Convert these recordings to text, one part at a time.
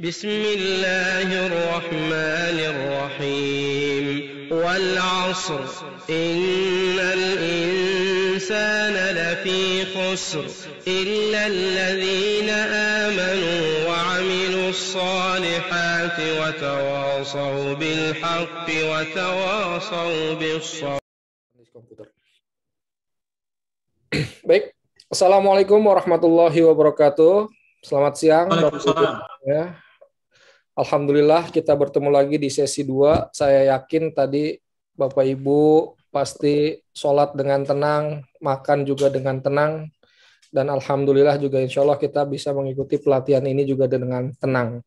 بسم الله الرحمن الرحيم والعصر إن الإنسان لفي خسر إلا الذين آمنوا وعملوا الصالحات وتواصوا بالحق وتواصوا بالصبر. Baik, Assalamualaikum warahmatullahi wabarakatuh. Selamat siang. Ya. Alhamdulillah kita bertemu lagi di sesi 2. Saya yakin tadi Bapak Ibu pasti sholat dengan tenang, makan juga dengan tenang, dan Alhamdulillah juga insya Allah kita bisa mengikuti pelatihan ini juga dengan tenang.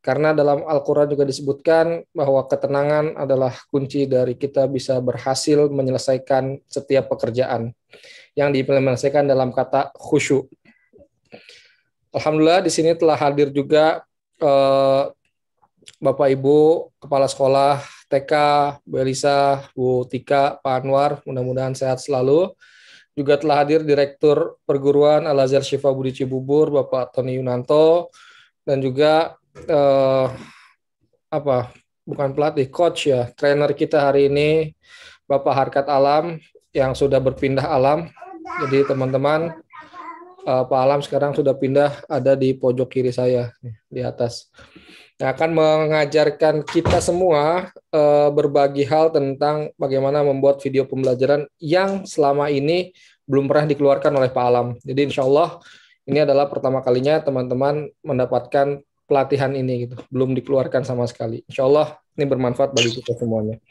Karena dalam Al-Quran juga disebutkan bahwa ketenangan adalah kunci dari kita bisa berhasil menyelesaikan setiap pekerjaan yang diimplementasikan dalam kata khusyuk. Alhamdulillah di sini telah hadir juga Bapak Ibu Kepala Sekolah TK, Bu Elisa, Bu Tika, Pak Anwar, mudah-mudahan sehat selalu. Juga telah hadir Direktur Perguruan Al-Azhar Syifa Budi Cibubur, Bapak Tony Yunanto, dan juga bukan pelatih, coach ya, trainer kita hari ini Bapak Harkat Alam yang sudah berpindah alam. Jadi teman-teman, Pak Alam sekarang sudah pindah ada di pojok kiri saya di atas. Yang akan mengajarkan kita semua berbagi hal tentang bagaimana membuat video pembelajaran yang selama ini belum pernah dikeluarkan oleh Pak Alam. Jadi insya Allah ini adalah pertama kalinya teman-teman mendapatkan pelatihan ini gitu. Belum dikeluarkan sama sekali. Insya Allah ini bermanfaat bagi kita semuanya.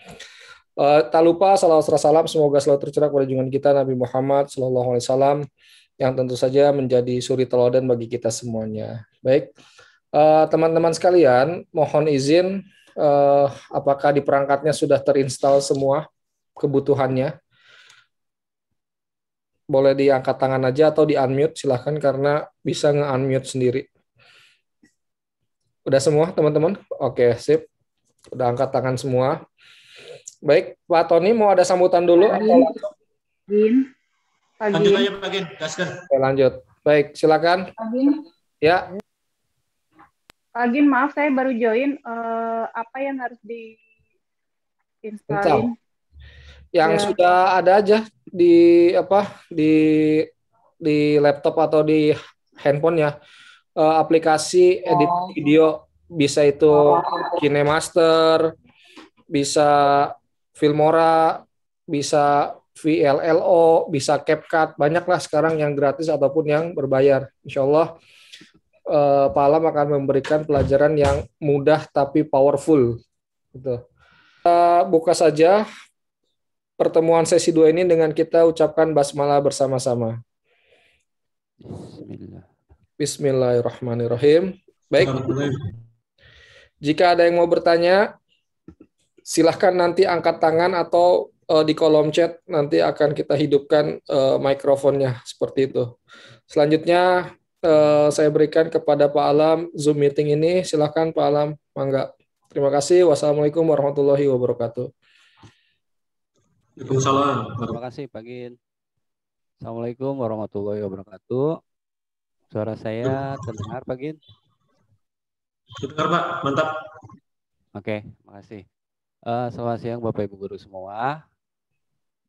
Tak lupa salawat serta salam semoga selalu tercurah pada junjungan kita Nabi Muhammad SAW yang tentu saja menjadi suri teladan bagi kita semuanya. Baik, teman-teman sekalian, mohon izin, apakah di perangkatnya sudah terinstall semua kebutuhannya? Boleh diangkat tangan aja atau di-unmute, silahkan karena bisa nge-unmute sendiri. Udah semua teman-teman? Oke, sip. Udah angkat tangan semua. Baik, Pak Tony mau ada sambutan dulu atau langsung? Lanjut aja Pak Gin, gaskan. Oke, lanjut. Baik, silakan. Ya. Pak Gin, maaf saya baru join. Apa yang harus diinstalin? Yang ya. Sudah ada aja di di laptop atau di handphone ya. Aplikasi edit video, bisa itu KineMaster, bisa Filmora, bisa VLLO, bisa CapCut, banyaklah sekarang yang gratis ataupun yang berbayar. Insya Allah Pak Alam akan memberikan pelajaran yang mudah tapi powerful. Gitu. Buka saja pertemuan sesi 2 ini dengan kita ucapkan basmalah bersama-sama. Bismillahirrahmanirrahim. Baik. Jika ada yang mau bertanya, silahkan nanti angkat tangan atau di kolom chat nanti akan kita hidupkan mikrofonnya seperti itu. Selanjutnya saya berikan kepada Pak Alam Zoom meeting ini. Silahkan Pak Alam, mangga. Terima kasih. Wassalamualaikum warahmatullahi wabarakatuh. Waalaikumsalam. Terima kasih Pak Gin. Assalamualaikum warahmatullahi wabarakatuh. Suara saya terdengar Pak Gin? Terdengar Pak, mantap. Oke, makasih. Selamat siang Bapak Ibu Guru semua,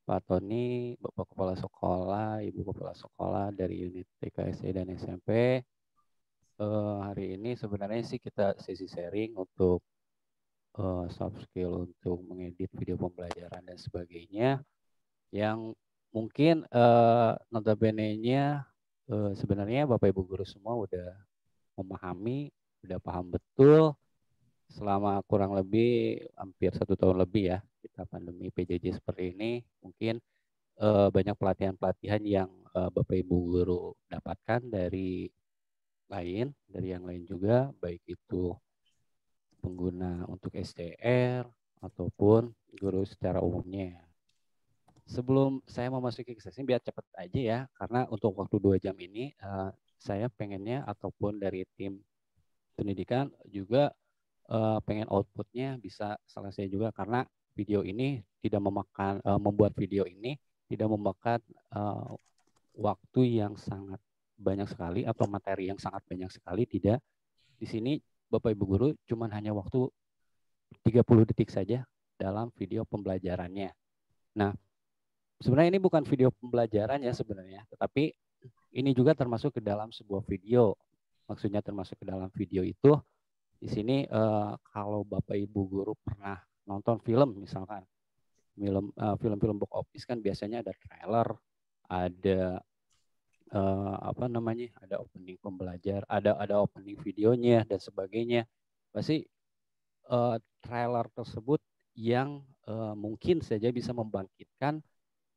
Pak Tony, Bapak Kepala Sekolah, Ibu Kepala Sekolah dari unit TK, SD, dan SMP. Hari ini sebenarnya sih kita sesi sharing untuk soft skill untuk mengedit video pembelajaran dan sebagainya, yang mungkin notabene-nya sebenarnya Bapak Ibu Guru semua udah memahami, udah paham betul. Selama kurang lebih hampir 1 tahun lebih ya kita pandemi PJJ seperti ini, mungkin banyak pelatihan-pelatihan yang Bapak Ibu Guru dapatkan dari yang lain juga, baik itu pengguna untuk SDR ataupun guru secara umumnya. Sebelum saya memasuki ke sesi, biar cepat aja ya, karena untuk waktu 2 jam ini saya pengennya ataupun dari tim pendidikan juga pengen outputnya bisa selesai juga, karena video ini tidak memakan membuat video ini tidak memakan waktu yang sangat banyak sekali atau materi yang sangat banyak sekali. Tidak, di sini Bapak Ibu guru cuman hanya waktu 30 detik saja dalam video pembelajarannya. Nah, sebenarnya ini bukan video pembelajaran ya sebenarnya, tetapi ini juga termasuk ke dalam sebuah video. Maksudnya termasuk ke dalam video itu di sini kalau Bapak Ibu guru pernah nonton film misalkan, film-film box office kan biasanya ada trailer, ada ada opening pembelajar, ada opening videonya dan sebagainya. Pasti trailer tersebut yang mungkin saja bisa membangkitkan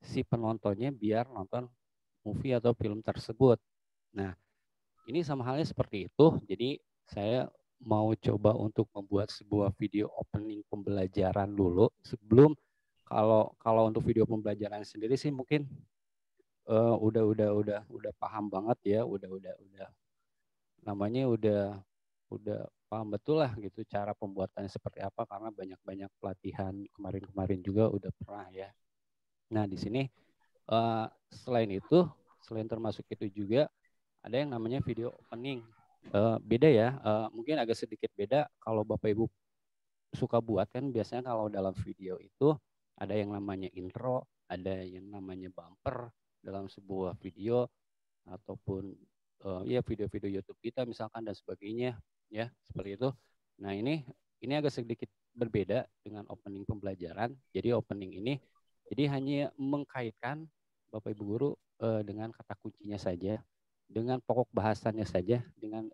si penontonnya biar nonton movie atau film tersebut. Nah, ini sama halnya seperti itu. Jadi saya mau coba untuk membuat sebuah video opening pembelajaran dulu sebelum kalau untuk video pembelajaran sendiri sih mungkin udah paham banget ya, udah namanya udah paham betul lah gitu cara pembuatannya seperti apa karena banyak pelatihan kemarin juga udah pernah ya. Nah, di sini selain termasuk itu juga ada yang namanya video opening. Beda ya, mungkin agak sedikit beda kalau Bapak Ibu suka buat kan biasanya kalau dalam video itu ada yang namanya intro, ada yang namanya bumper dalam sebuah video ataupun video-video YouTube kita misalkan dan sebagainya ya seperti itu. Nah, ini agak sedikit berbeda dengan opening pembelajaran. Jadi opening ini jadi hanya mengkaitkan Bapak Ibu guru dengan kata kuncinya saja, dengan pokok bahasannya saja, dengan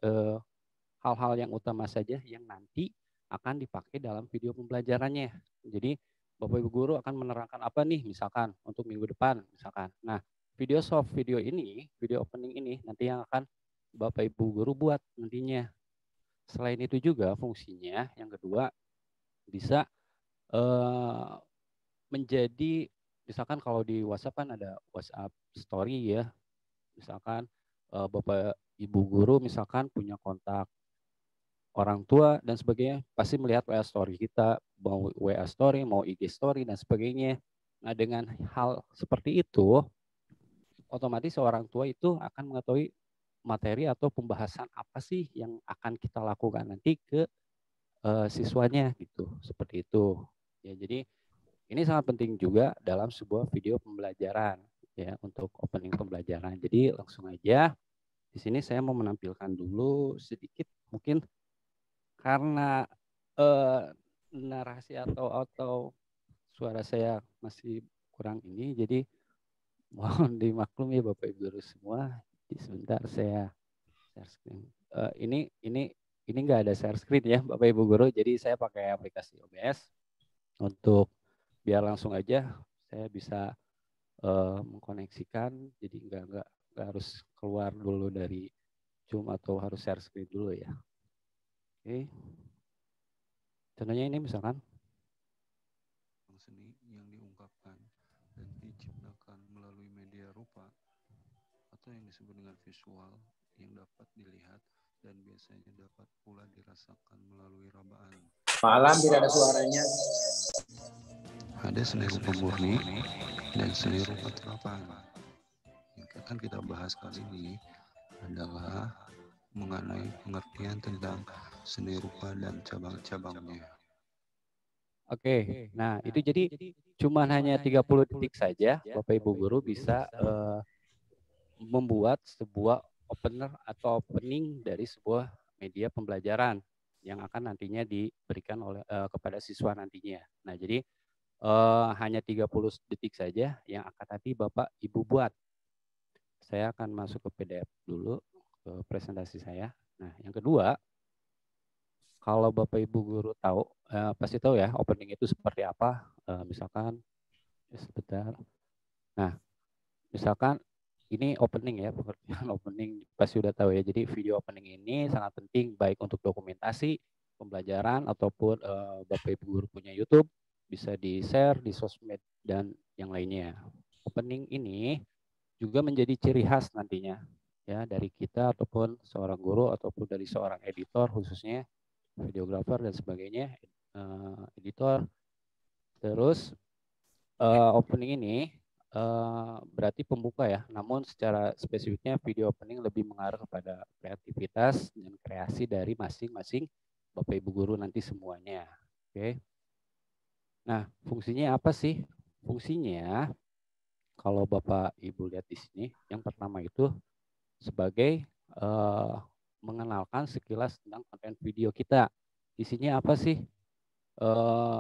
hal-hal yang utama saja yang nanti akan dipakai dalam video pembelajarannya. Jadi Bapak Ibu guru akan menerangkan apa nih misalkan untuk minggu depan misalkan. Nah, video opening ini nanti yang akan Bapak Ibu guru buat nantinya. Selain itu juga fungsinya yang kedua bisa menjadi misalkan kalau di WhatsApp kan ada WhatsApp story ya. Misalkan Bapak Ibu guru misalkan punya kontak orang tua dan sebagainya pasti melihat WA story kita, mau WA story, mau IG story dan sebagainya. Nah, dengan hal seperti itu otomatis seorang tua itu akan mengetahui materi atau pembahasan apa sih yang akan kita lakukan nanti ke siswanya gitu, seperti itu. Ya, jadi ini sangat penting juga dalam sebuah video pembelajaran ya untuk opening pembelajaran. Jadi langsung aja di sini saya mau menampilkan dulu sedikit mungkin karena narasi atau suara saya masih kurang ini, jadi mohon dimaklumi Bapak Ibu guru semua. Sebentar saya share screen. Ini nggak ada share screen ya Bapak Ibu guru, jadi saya pakai aplikasi OBS untuk biar langsung aja saya bisa mengkoneksikan, jadi nggak harus keluar dulu dari Zoom atau harus share screen dulu ya. Oke. Contohnya ini misalkan seni yang diungkapkan dan diciptakan melalui media rupa atau yang disebut dengan visual yang dapat dilihat dan biasanya dapat pula dirasakan melalui rabaan. Malam tidak ada suaranya. Ada seni rupa murni dan seni rupa terapan. Yang akan kita bahas kali ini adalah mengenai pengertian tentang seni rupa dan cabang-cabangnya. Oke, nah itu jadi cuma hanya 30 detik saja Bapak Ibu guru bisa membuat sebuah opener atau opening dari sebuah media pembelajaran yang akan nantinya diberikan oleh kepada siswa nantinya. Nah, jadi hanya 30 detik saja yang akan nanti Bapak Ibu buat. Saya akan masuk ke PDF dulu ke presentasi saya. Nah, yang kedua, kalau Bapak Ibu guru tahu, pasti tahu ya opening itu seperti apa. Misalkan, sebentar. Nah, misalkan ini opening ya, pengertian opening pasti udah tahu ya. Jadi video opening ini sangat penting baik untuk dokumentasi, pembelajaran, ataupun Bapak Ibu guru punya YouTube, bisa di-share di sosmed dan yang lainnya. Opening ini juga menjadi ciri khas nantinya ya dari kita ataupun seorang guru ataupun dari seorang editor khususnya videografer dan sebagainya, editor. Terus opening ini berarti pembuka ya, namun secara spesifiknya video opening lebih mengarah kepada kreativitas dan kreasi dari masing-masing Bapak Ibu guru nanti semuanya. Oke. Nah, fungsinya apa sih? Fungsinya kalau Bapak Ibu lihat di sini, yang pertama itu sebagai mengenalkan sekilas tentang konten video kita. Isinya apa sih?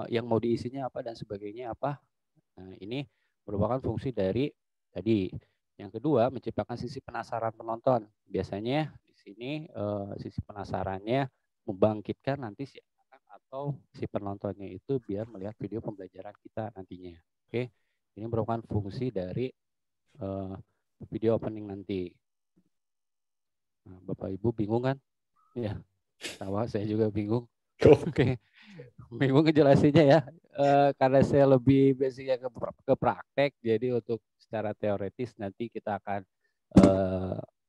Yang mau diisinya apa dan sebagainya apa? Nah, ini merupakan fungsi dari tadi. Yang kedua, menciptakan sisi penasaran penonton. Biasanya di sini sisi penasarannya membangkitkan nanti si anak atau si penontonnya itu biar melihat video pembelajaran kita nantinya. Oke, ini merupakan fungsi dari video opening nanti. Nah, Bapak Ibu bingung kan? Ya, sama saya juga bingung. Oke, bingung ngejelasinnya ya. Karena saya lebih basicnya ke praktek, jadi untuk secara teoretis nanti kita akan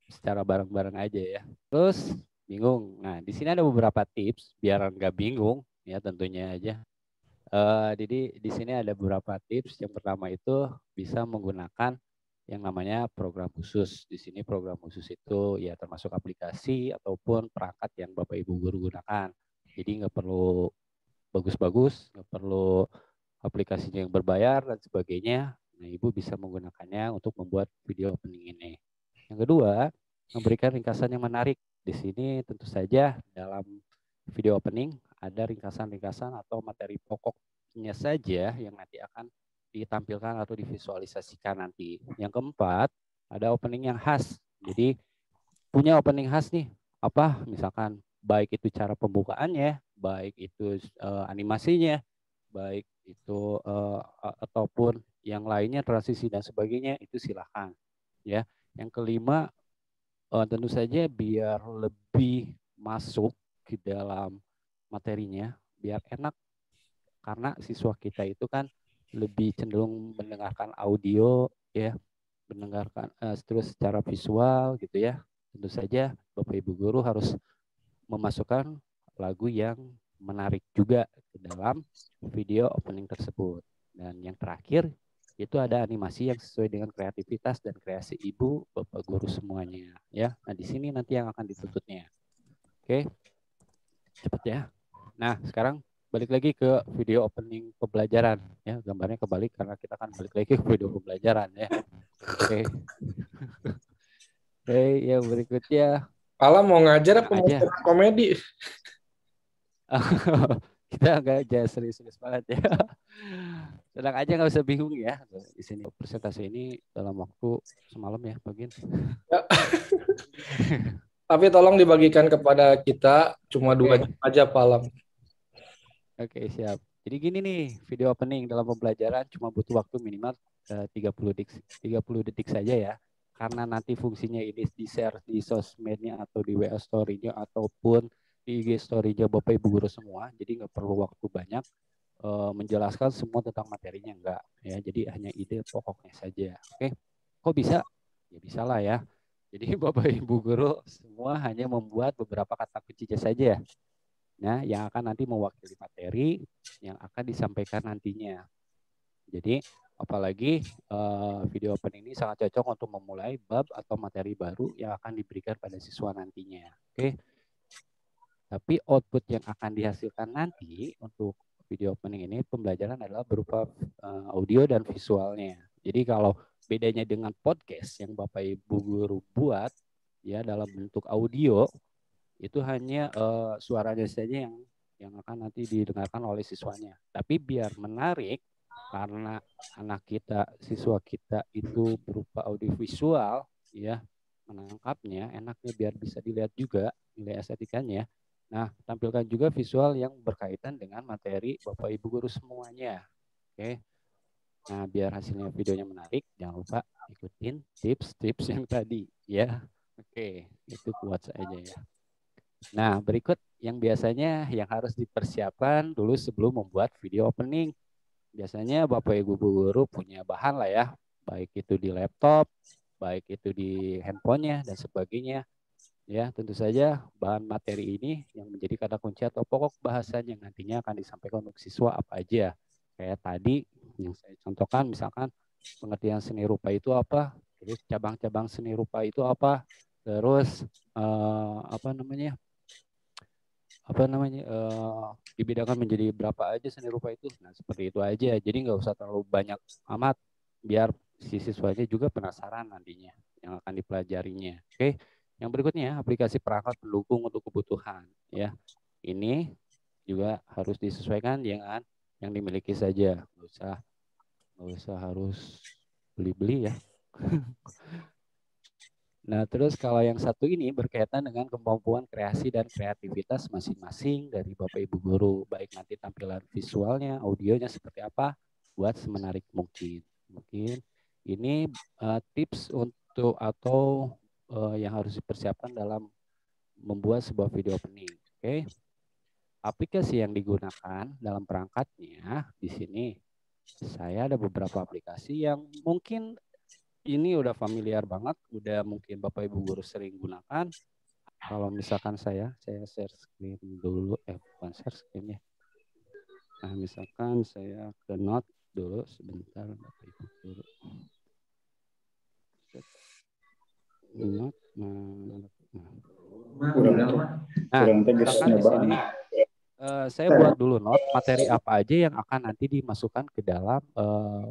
secara bareng-bareng aja ya. Terus bingung. Nah, di sini ada beberapa tips biar nggak bingung ya tentunya aja. Jadi di sini ada beberapa tips. Yang pertama itu bisa menggunakan yang namanya program khusus. Di sini program khusus itu ya termasuk aplikasi ataupun perangkat yang Bapak Ibu guru gunakan. Jadi nggak perlu bagus-bagus, nggak perlu aplikasinya yang berbayar dan sebagainya. Nah, Ibu bisa menggunakannya untuk membuat video opening ini. Yang kedua, memberikan ringkasan yang menarik. Di sini tentu saja dalam video opening ada ringkasan-ringkasan atau materi pokoknya saja yang nanti akan ditampilkan atau divisualisasikan nanti. Yang keempat, ada opening yang khas. Jadi punya opening khas nih, apa misalkan baik itu cara pembukaannya, baik itu animasinya, baik itu ataupun yang lainnya transisi dan sebagainya, itu silahkan ya. Yang kelima, tentu saja biar lebih masuk ke dalam materinya, biar enak, karena siswa kita itu kan lebih cenderung mendengarkan audio ya, mendengarkan terus secara visual gitu ya. Tentu saja Bapak Ibu guru harus memasukkan lagu yang menarik juga ke dalam video opening tersebut. Dan yang terakhir itu ada animasi yang sesuai dengan kreativitas dan kreasi Ibu Bapak guru semuanya ya. Nah, di sini nanti yang akan dituntutnya. Oke. Cepat ya. Nah, sekarang balik lagi ke video opening pembelajaran ya, gambarnya kebalik karena kita kan balik lagi ke video pembelajaran ya. Oke. Oke, yang berikutnya Alam mau ngajar apa mau komedi? Kita nggak jadi serius-serius banget ya. Tenang aja, nggak usah bingung ya. Di sini presentasi ini dalam waktu semalam ya, bagian. Ya. Tapi tolong dibagikan kepada kita cuma 2 jam aja Pak Alam. Oke, siap. Jadi gini nih, video opening dalam pembelajaran cuma butuh waktu minimal 30 detik saja ya. Karena nanti fungsinya ini di-share di sosmednya atau di WA story-nya ataupun di IG story-nya Bapak Ibu guru semua. Jadi nggak perlu waktu banyak menjelaskan semua tentang materinya, enggak ya. Jadi hanya ide pokoknya saja. Oke. Kok bisa? Ya bisa lah ya. Jadi Bapak Ibu guru semua hanya membuat beberapa kata kuncinya saja. Nah, yang akan nanti mewakili materi yang akan disampaikan nantinya. Jadi, apalagi video opening ini sangat cocok untuk memulai bab atau materi baru yang akan diberikan pada siswa nantinya. Oke. Tapi output yang akan dihasilkan nanti untuk video opening ini pembelajaran adalah berupa audio dan visualnya. Jadi kalau bedanya dengan podcast yang Bapak Ibu guru buat ya dalam bentuk audio, itu hanya suaranya saja yang akan nanti didengarkan oleh siswanya. Tapi biar menarik, karena anak kita, siswa kita itu berupa audiovisual, ya menangkapnya, enaknya biar bisa dilihat juga nilai estetikanya. Nah, tampilkan juga visual yang berkaitan dengan materi Bapak Ibu guru semuanya. Oke. Nah, biar hasilnya videonya menarik, jangan lupa ikutin tips-tips yang tadi, ya. Oke, itu kuat saja ya. Nah, berikut yang biasanya yang harus dipersiapkan dulu sebelum membuat video opening. Biasanya Bapak Ibu guru punya bahan lah ya, baik itu di laptop, baik itu di handphonenya dan sebagainya. Ya, tentu saja bahan materi ini yang menjadi kata kunci atau pokok bahasan yang nantinya akan disampaikan untuk siswa apa aja. Kayak tadi yang saya contohkan, misalkan pengertian seni rupa itu apa, terus cabang-cabang seni rupa itu apa, terus apa namanya dibedakan menjadi berapa aja seni rupa itu. Nah seperti itu aja. Jadi nggak usah terlalu banyak amat, biar si siswanya juga penasaran nantinya yang akan dipelajarinya. Oke, yang berikutnya aplikasi perangkat pendukung untuk kebutuhan. Ya, ini juga harus disesuaikan dengan yang dimiliki saja. Nggak usah harus beli-beli ya. Nah, terus kalau yang satu ini berkaitan dengan kemampuan kreasi dan kreativitas masing-masing dari Bapak Ibu guru, baik nanti tampilan visualnya, audionya seperti apa, buat semenarik mungkin. Mungkin ini tips untuk atau yang harus dipersiapkan dalam membuat sebuah video opening. Oke. Aplikasi yang digunakan dalam perangkatnya di sini saya ada beberapa aplikasi yang mungkin ini udah familiar banget, udah mungkin Bapak Ibu guru sering gunakan. Kalau misalkan saya share screen dulu, bukan share screen ya. Nah, misalkan saya ke note dulu sebentar Bapak Ibu guru. Note, misalkan di sini saya buat dulu note materi apa aja yang akan nanti dimasukkan ke dalam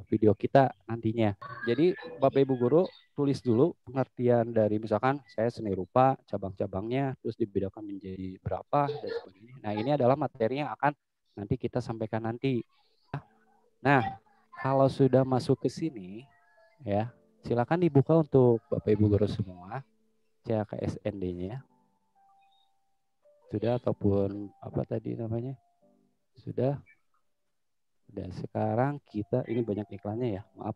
video kita nantinya. Jadi Bapak Ibu guru tulis dulu pengertian dari misalkan saya seni rupa, cabang-cabangnya, terus dibedakan menjadi berapa dan sebagainya. Nah ini adalah materi yang akan nanti kita sampaikan nanti. Nah kalau sudah masuk ke sini ya silakan dibuka untuk Bapak Ibu guru semua CHKSND-nya. Sudah ataupun apa tadi namanya sudah sekarang kita ini banyak iklannya ya, maaf.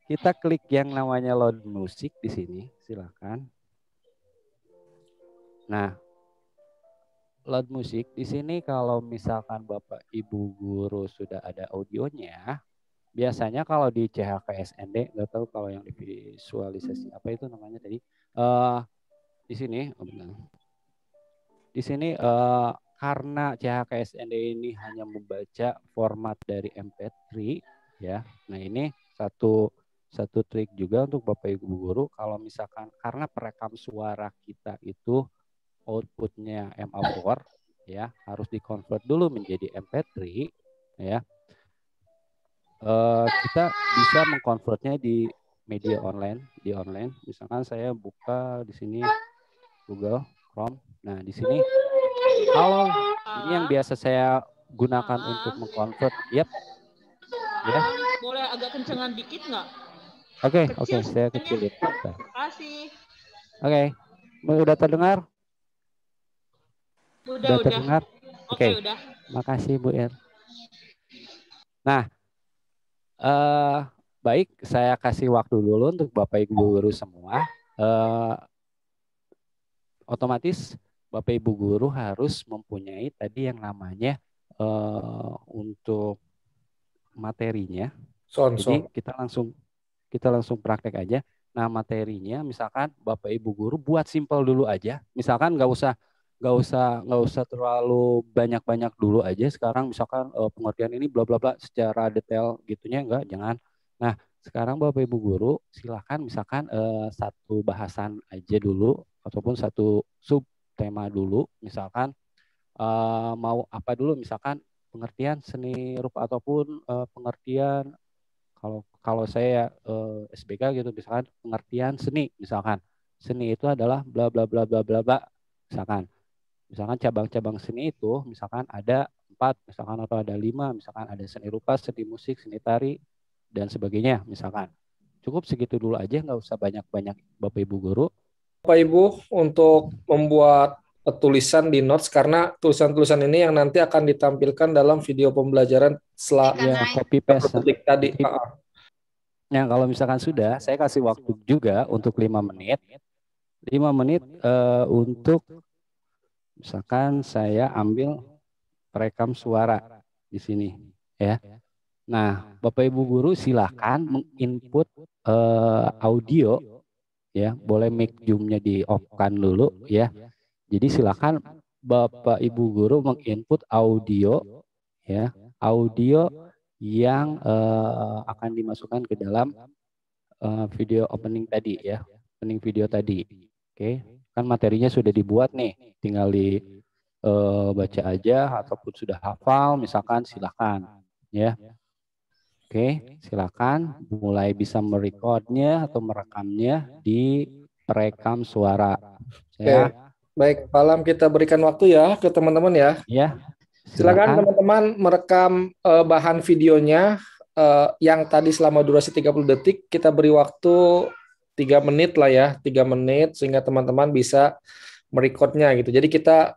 Kita klik yang namanya load musik di sini, silakan. Nah, load musik di sini kalau misalkan Bapak Ibu guru sudah ada audionya, biasanya kalau di CHKSND, nggak tahu kalau yang di visualisasi apa itu namanya tadi, di sini, di sini karena CHKSND ini hanya membaca format dari MP3 ya. Nah ini satu trik juga untuk Bapak Ibu guru kalau misalkan karena perekam suara kita itu outputnya MA4 ya harus dikonvert dulu menjadi MP3 ya. Kita bisa mengkonvertnya di media online misalkan saya buka di sini Google Chrome. Nah, di sini kalau ini yang biasa saya gunakan untuk mengkonvert. Yep. Ya. Boleh agak kencengan dikit nggak? Oke, saya kecilin. Terima kasih. Oke. Udah terdengar? Udah. Terdengar? Oke. Udah. Makasih Bu El. Nah, baik, saya kasih waktu dulu untuk Bapak Ibu guru semua. Otomatis Bapak Ibu guru harus mempunyai tadi yang namanya untuk materinya. Jadi kita langsung praktek aja. Nah materinya misalkan Bapak Ibu guru buat simpel dulu aja. Misalkan nggak usah terlalu banyak dulu aja. Sekarang misalkan pengertian ini bla bla bla secara detail gitunya jangan. Nah sekarang Bapak Ibu guru silakan misalkan satu bahasan aja dulu ataupun satu sub tema dulu, misalkan mau apa dulu, misalkan pengertian seni rupa ataupun pengertian kalau saya SBK gitu, misalkan pengertian seni, misalkan seni itu adalah bla bla bla bla bla bla, misalkan cabang-cabang seni itu misalkan ada 4 misalkan atau ada 5, misalkan ada seni rupa, seni musik, seni tari dan sebagainya, misalkan cukup segitu dulu aja, nggak usah banyak-banyak Bapak Ibu guru. Bapak Ibu untuk membuat tulisan di notes karena tulisan-tulisan ini yang nanti akan ditampilkan dalam video pembelajaran setelah copy paste tadi. Nah, kalau misalkan sudah, saya kasih waktu juga untuk 5 menit. 5 menit untuk misalkan saya ambil perekam suara di sini ya. Nah, Bapak Ibu guru silakan menginput audio ya, boleh mic zoom-nya di-off-kan dulu ya. Jadi silakan Bapak Ibu guru menginput audio ya, audio yang akan dimasukkan ke dalam video opening tadi ya, opening video tadi. Oke, Kan materinya sudah dibuat nih, tinggal baca aja ataupun sudah hafal, misalkan silakan ya. Oke, silakan mulai bisa merekodnya atau merekamnya di perekam suara. Oke, baik, Pak Alam, kita berikan waktu ya ke teman-teman ya. Ya, Silakan teman-teman merekam bahan videonya yang tadi selama durasi 30 detik, kita beri waktu 3 menit lah ya, 3 menit sehingga teman-teman bisa merekodnya gitu. Jadi kita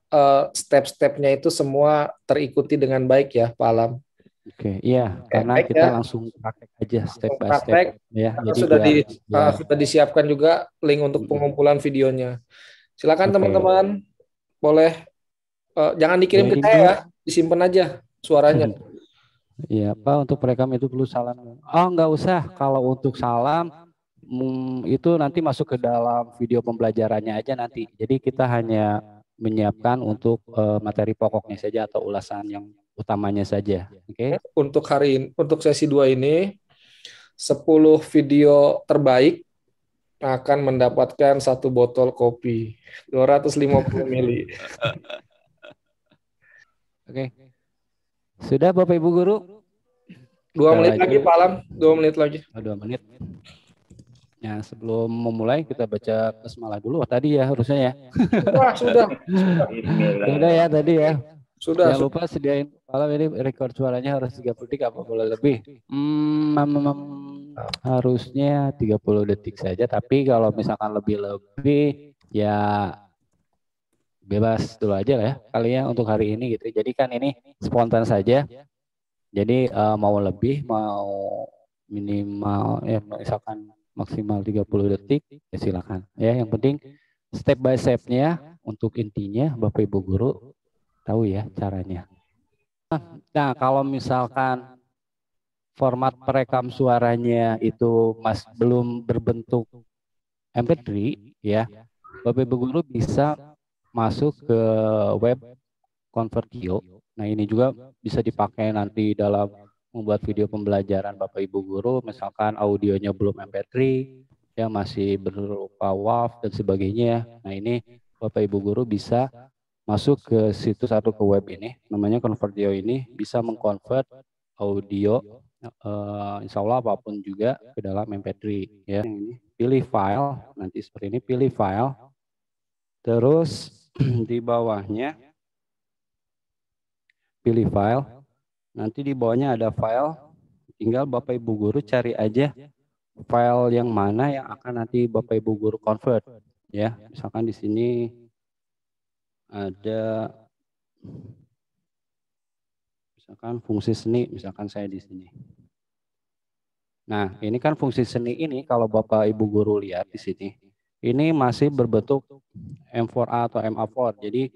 step-stepnya itu semua terikuti dengan baik ya, Pak Alam. Oke, iya, karena baik kita ya. langsung praktek aja step by Praktek, step ya. Jadi sudah disiapkan juga link untuk pengumpulan videonya. Silakan teman-teman, boleh jangan dikirim ke saya ya, disimpan aja suaranya. Iya, Pak, untuk perekam itu perlu salam. Oh, nggak usah. Kalau untuk salam itu nanti masuk ke dalam video pembelajarannya aja nanti. Jadi kita hanya menyiapkan untuk materi pokoknya saja atau ulasan yang utamanya saja. Oke. Untuk hari ini, untuk sesi 2 ini 10 video terbaik akan mendapatkan 1 botol kopi 250 ml. Oke. Sudah Bapak Ibu Guru? 2 menit lagi Pak Alam, 2 menit lagi. 2 menit. Ya, sebelum memulai kita baca basmalah dulu tadi ya harusnya ya. Sudah. Sudah ya tadi ya. Sudah. Jangan lupa sediain kalau ini record suaranya harus 30 detik apa boleh lebih. Harusnya 30 detik saja, tapi kalau misalkan lebih ya bebas dulu aja lah ya kalian untuk hari ini gitu. Jadi kan ini spontan saja. Jadi mau lebih mau minimal ya misalkan maksimal 30 detik ya silakan. Ya yang penting step by step-nya untuk intinya Bapak Ibu Guru tahu ya caranya. Nah, kalau misalkan format perekam suaranya itu belum berbentuk MP3 ya, Bapak Ibu Guru bisa masuk ke web Convertio. Nah, ini juga bisa dipakai nanti dalam membuat video pembelajaran Bapak Ibu Guru, misalkan audionya belum MP3, ya masih berupa WAV dan sebagainya. Nah, ini Bapak Ibu Guru bisa masuk ke situs atau ke web ini, namanya Convertio ini, bisa mengkonvert audio, insya Allah apapun juga ke dalam MP3. Ya. Ini pilih file, nanti seperti ini, pilih file, terus di bawahnya pilih file, nanti di bawahnya ada file, tinggal Bapak Ibu Guru cari aja file yang mana yang akan nanti Bapak Ibu Guru convert. Ya, misalkan di sini ada misalkan fungsi seni, misalkan saya di sini. Nah, ini kan fungsi seni ini kalau Bapak Ibu Guru lihat di sini, ini masih berbentuk M4A atau MA4. Jadi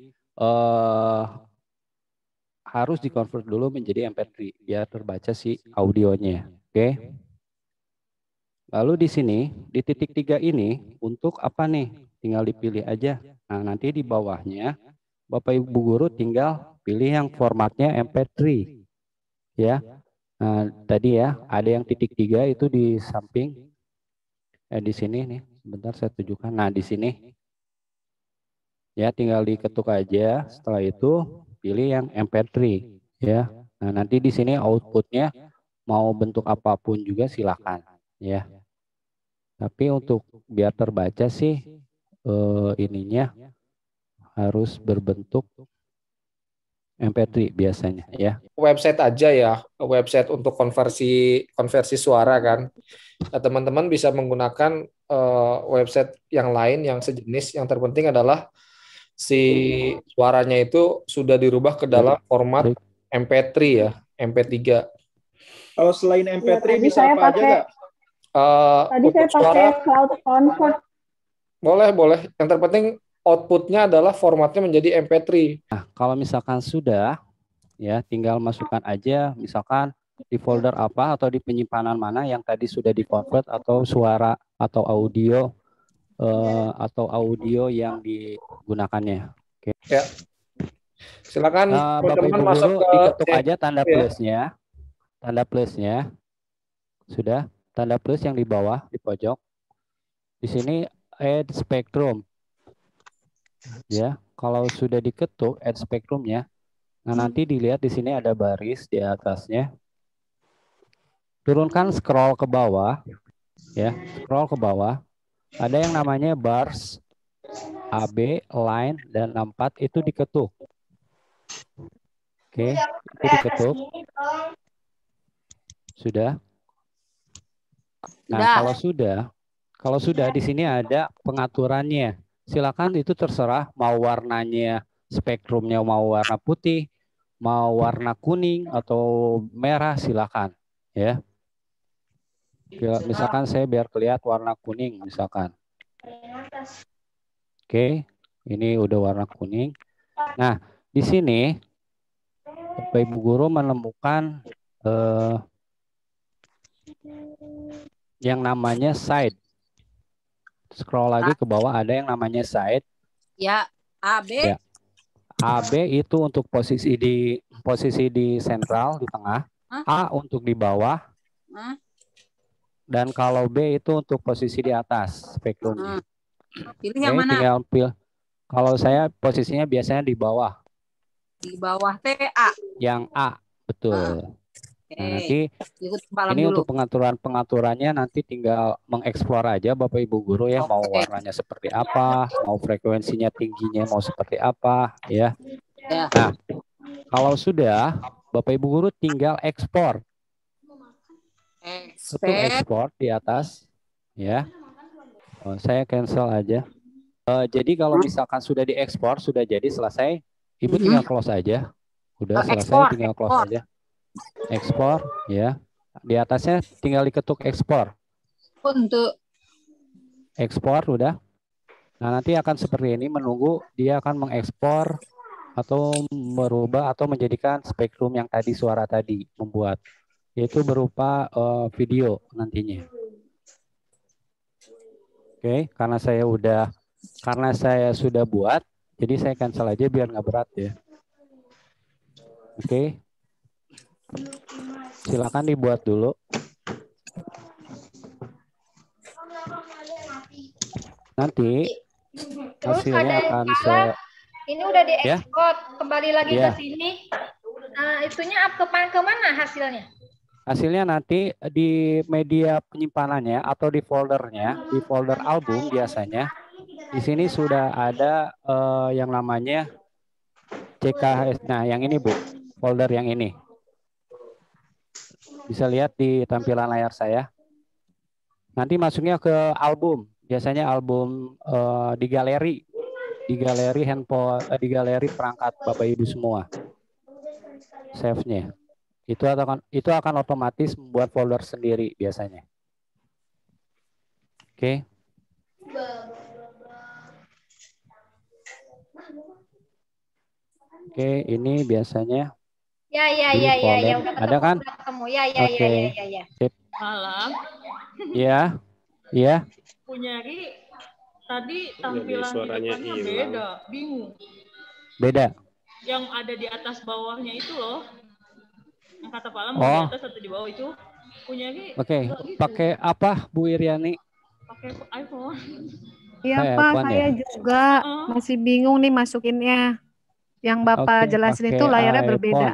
harus dikonvert dulu menjadi MP3 biar terbaca si audionya. Oke. Lalu di sini di titik 3 ini untuk apa nih? Tinggal dipilih aja. Nah, nanti di bawahnya Bapak Ibu Guru tinggal pilih yang formatnya MP3. Ya. Nah, tadi ya, ada yang titik 3 itu di samping di sini nih. Sebentar saya tunjukkan. Nah, di sini. Ya, tinggal diketuk aja. Setelah itu pilih yang MP3 ya. Nah, nanti di sini outputnya mau bentuk apapun juga silakan ya. Tapi untuk biar terbaca sih ininya harus berbentuk MP3 biasanya ya. Website aja ya, website untuk konversi suara kan. Nah, teman-teman bisa menggunakan website yang lain yang sejenis. Yang terpenting adalah si suaranya itu sudah dirubah ke dalam format MP3 ya, MP3. Kalau selain MP3 ya, bisa apa aja nggak? Tadi saya pakai Cloud Convert. Boleh. Yang terpenting outputnya adalah formatnya menjadi MP3. Nah, kalau misalkan sudah, ya tinggal masukkan aja, misalkan di folder apa atau di penyimpanan mana yang tadi sudah di-convert atau suara atau audio yang digunakannya. Oke. Ya. Silakan teman-teman masuk ke diketuk aja tanda plusnya. Tanda plusnya. Sudah, tanda plus yang di bawah di pojok. Di sini add spectrum. Ya, kalau sudah diketuk add spektrumnya, nah nanti dilihat di sini ada baris di atasnya. Turunkan scroll ke bawah, ya, scroll ke bawah. Ada yang namanya bars, AB, line, dan 64 itu diketuk. Oke, itu diketuk. Sudah. Nah, kalau sudah di sini ada pengaturannya. Silakan itu terserah mau warnanya spektrumnya mau warna putih, mau warna kuning atau merah silakan ya. Misalkan saya biar kelihatan warna kuning misalkan. Oke, ini udah warna kuning. Nah, di sini Bapak Ibu guru menemukan yang namanya side. Scroll lagi ke bawah ada yang namanya side. Ya, AB. Ya. AB itu untuk posisi di sentral di tengah, A untuk di bawah, dan kalau B itu untuk posisi di atas spektrumnya. Pilih yang mana? Tinggal pilih. Kalau saya posisinya biasanya di bawah. Di bawah TA. Yang A, betul. Nah, nanti ini dulu. untuk pengaturannya nanti tinggal mengeksplor aja Bapak Ibu guru ya, mau warnanya seperti apa, mau frekuensinya tingginya mau seperti apa ya. Nah, kalau sudah Bapak Ibu guru tinggal ekspor. Betul, ekspor di atas ya. Saya cancel aja. Jadi kalau misalkan sudah diekspor, sudah jadi selesai, Ibu tinggal close aja. Udah selesai, tinggal close aja. Ekspor ya. Di atasnya tinggal diketuk ekspor. Untuk ekspor udah. Nah, nanti akan seperti ini menunggu dia akan mengekspor atau merubah atau menjadikan spektrum yang tadi suara tadi membuat, yaitu berupa video nantinya. Oke, karena saya sudah buat, jadi saya cancel aja biar nggak berat ya. Oke. Silakan dibuat dulu. Nanti hasilnya akan ini udah diekspor kembali lagi ke sini. Itunya ke mana hasilnya? Hasilnya nanti di media penyimpanannya atau di foldernya, di folder album biasanya. Di sini sudah ada yang namanya CKS. Nah, yang ini Bu, folder yang ini. Bisa lihat di tampilan layar saya. Nanti masuknya ke album. Biasanya album di galeri handphone, di galeri perangkat Bapak Ibu semua. Save-nya. Itu akan otomatis membuat folder sendiri biasanya. Oke. Oke, ini biasanya. Ya, udah ketemu. Ada kan? Udah ketemu. Ya. Malam. Iya. Punya tadi tampilan di depannya beda, bingung. Beda. Yang ada di atas bawahnya itu loh. Yang kata Pak Alam di atas atau di bawah itu punya Oke, pakai apa Bu Iriani? Pakai iPhone. Iya Pak, saya juga masih bingung nih masukinnya. Yang Bapak jelasin itu layarnya berbeda.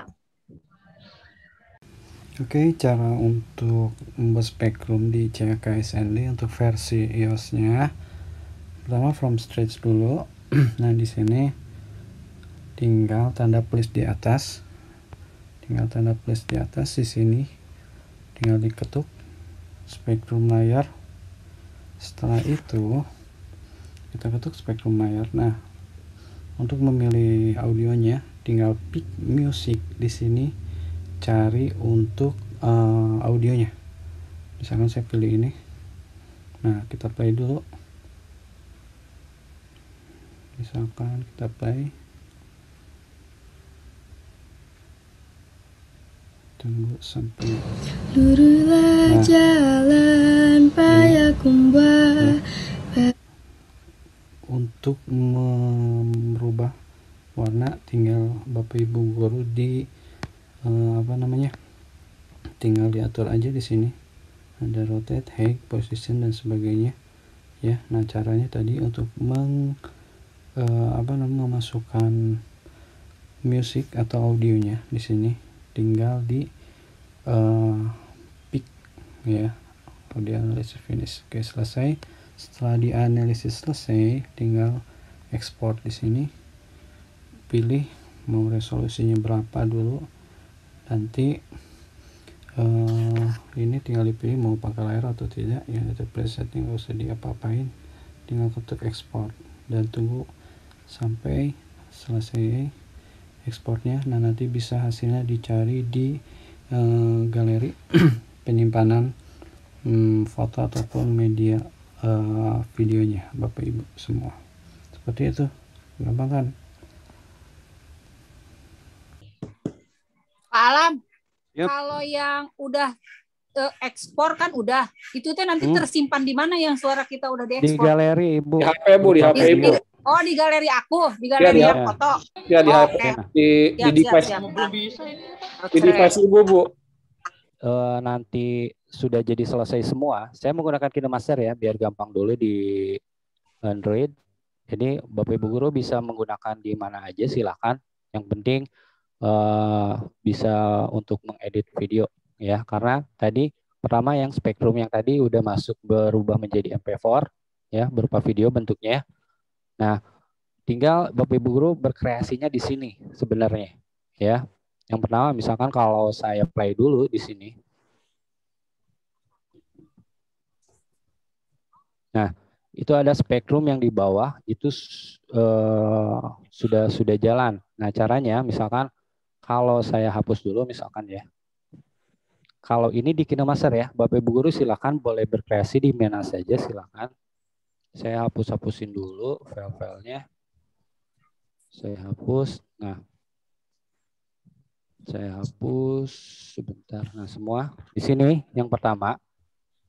Oke, cara untuk membuat spektrum di CKSND untuk versi iOS-nya. Pertama from scratch dulu. Nah, di sini tinggal tanda plus di atas. Di sini tinggal diketuk spektrum layar. Setelah itu kita ketuk spektrum layar. Nah, untuk memilih audionya tinggal pick music. Di sini cari untuk audionya. Misalkan saya pilih ini. Nah, kita play dulu. Misalkan kita play. Tunggu sampai. Lurulah jalan payakumba. Untuk merubah warna tinggal Bapak Ibu guru di tinggal diatur aja di sini. Ada rotate, height, position dan sebagainya. Ya, nah caranya tadi untuk memasukkan musik atau audionya di sini, tinggal di pick ya, audio analysis finish. Oke, selesai. Setelah dianalisis selesai, tinggal ekspor di sini. Pilih mau resolusinya berapa dulu. Nanti ini tinggal dipilih mau pakai layar atau tidak ya. Itu presetnya nggak usah diapa-apain, tinggal ketuk ekspor dan tunggu sampai selesai ekspornya. Nah, nanti bisa hasilnya dicari di galeri penyimpanan foto ataupun media videonya Bapak Ibu semua. Seperti itu, gampang kan? Pak Alam, Yep. kalau yang udah ekspor kan udah, itu teh nanti tersimpan di mana yang suara kita udah Di diekspor? galeri Ibu. Di HP Bu, di HP Ibu. Oh, di galeri aku, di galeri Iya, yang foto. Ya di HP, Oke. di Siap, device, siap. di device Ibu Bu. Nanti sudah jadi selesai semua. Saya menggunakan KineMaster ya, biar gampang dulu di Android. Jadi Bapak Ibu Guru bisa menggunakan di mana aja silahkan. Yang penting bisa untuk mengedit video ya, karena tadi pertama yang spektrum yang tadi udah masuk berubah menjadi MP4 ya, berupa video bentuknya. Nah, tinggal Bapak Ibu Guru berkreasinya di sini sebenarnya ya. Yang pertama misalkan kalau saya play dulu di sini. Nah, itu ada spektrum yang di bawah itu sudah jalan. Nah, caranya misalkan kalau saya hapus dulu misalkan ya. Kalau ini di KineMaster ya, Bapak Ibu Guru silakan boleh berkreasi di mana saja silakan. Saya hapusin dulu file-filenya. Saya hapus. Nah, saya hapus sebentar. Nah, semua di sini yang pertama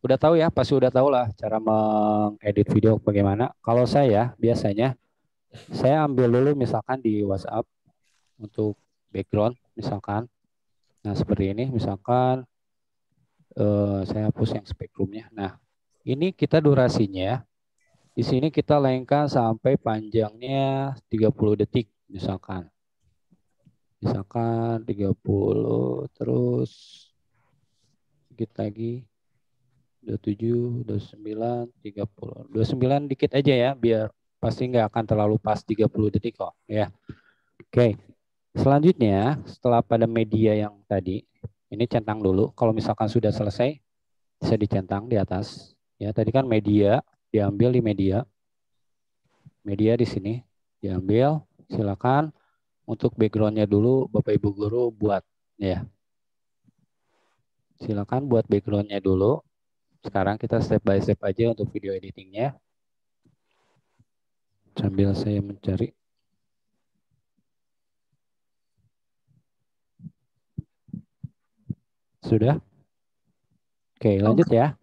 udah tahu ya, pasti udah tahu lah cara mengedit video bagaimana. Kalau saya biasanya saya ambil dulu misalkan di WhatsApp untuk background misalkan. Nah, seperti ini misalkan saya hapus yang spektrumnya. Nah, ini kita durasinya di sini kita lengkap sampai panjangnya 30 detik misalkan. Misalkan 30 terus dikit lagi 27, 29, 30. 29 dikit aja ya, biar pasti nggak akan terlalu pas 30 detik kok ya. Oke. Selanjutnya setelah pada media yang tadi ini centang dulu. Kalau misalkan sudah selesai bisa dicentang di atas. Ya, tadi kan media diambil di media. Media di sini diambil. Silakan untuk backgroundnya dulu Bapak Ibu Guru buat ya. Silakan buat backgroundnya dulu. Sekarang kita step by step aja untuk video editingnya. Sambil saya mencari. Sudah? Oke, lanjut ya.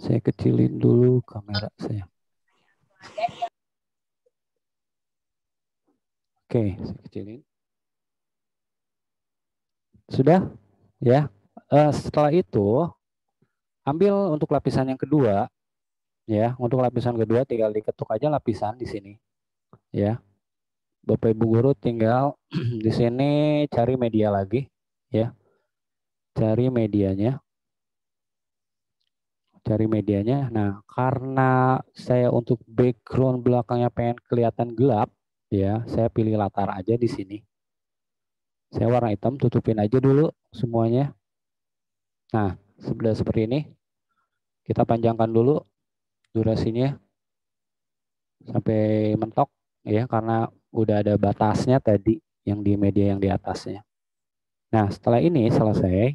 Saya kecilin dulu kamera saya. Oke, saya kecilin. Sudah? Ya. Setelah itu, ambil untuk lapisan yang kedua. Ya, untuk lapisan kedua tinggal diketuk aja lapisan di sini. Ya. Bapak Ibu Guru tinggal di sini cari media lagi, ya. Cari medianya. Cari medianya. Nah, karena saya untuk background belakangnya pengen kelihatan gelap, ya, saya pilih latar aja di sini. Saya warna hitam, tutupin aja dulu semuanya. Nah, sudah seperti ini. Kita panjangkan dulu durasinya sampai mentok, ya, karena udah ada batasnya tadi yang di media yang di atasnya. Nah, setelah ini selesai,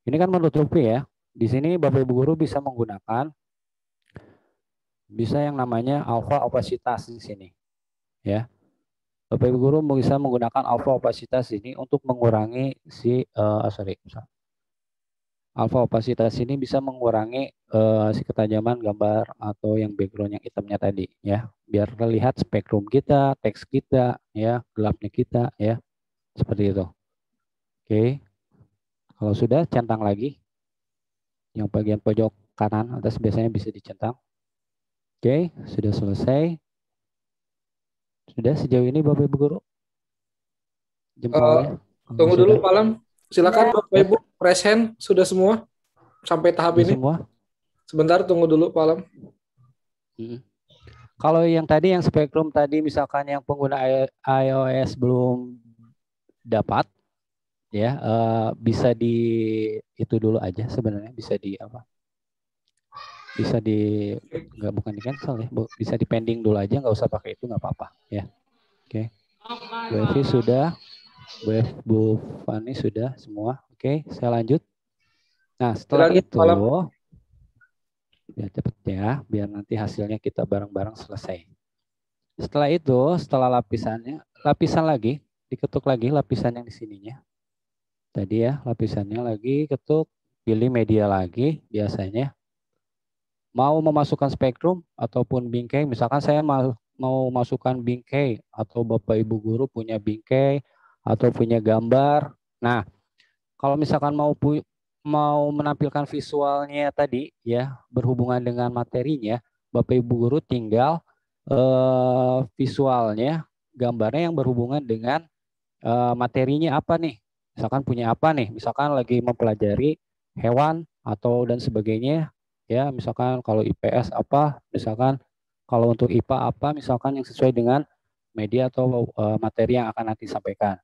ini kan menutupi ya. Di sini Bapak Ibu Guru bisa menggunakan yang namanya alpha opasitas di sini, ya. Bapak Ibu Guru bisa menggunakan alpha opasitas ini untuk mengurangi alpha opasitas ini bisa mengurangi si ketajaman gambar atau yang background yang hitamnya tadi, ya, biar terlihat spektrum kita, teks kita, ya, gelapnya kita, ya, seperti itu. Oke, kalau sudah centang lagi, yang bagian pojok kanan atas biasanya bisa dicentang. Oke, sudah selesai. Sudah sejauh ini Bapak Ibu Guru? Jempolnya. Tunggu dulu Pak Alam. Silakan Bapak Ibu, raise hand sudah semua sampai tahap Sudah ini. semua? Sebentar tunggu dulu Pak Alam. Kalau yang tadi yang spektrum tadi misalkan yang pengguna iOS belum dapat ya, bisa di itu dulu aja sebenarnya, bisa di apa? Bisa di bukan di cancel ya, bisa di pending dulu aja, nggak usah pakai itu, nggak apa-apa ya. Oke. Bu Evi sudah, Bu Fani sudah semua. Oke, saya lanjut. Nah, setelah itu biar cepet ya, biar nanti hasilnya kita bareng-bareng selesai. Setelah itu, setelah lapisan lagi, diketuk lagi lapisan yang di sininya. Tadi ya, lapisannya lagi, ketuk, pilih media lagi, biasanya. Mau memasukkan spektrum ataupun bingkai, misalkan saya mau masukkan bingkai, atau Bapak Ibu Guru punya bingkai, atau punya gambar. Nah, kalau misalkan mau menampilkan visualnya tadi ya, berhubungan dengan materinya, Bapak Ibu Guru tinggal visualnya, gambarnya yang berhubungan dengan materinya apa nih. Misalkan punya apa nih, misalkan lagi mempelajari hewan atau dan sebagainya ya, misalkan kalau IPS apa, misalkan kalau untuk IPA apa, misalkan yang sesuai dengan media atau materi yang akan nanti sampaikan.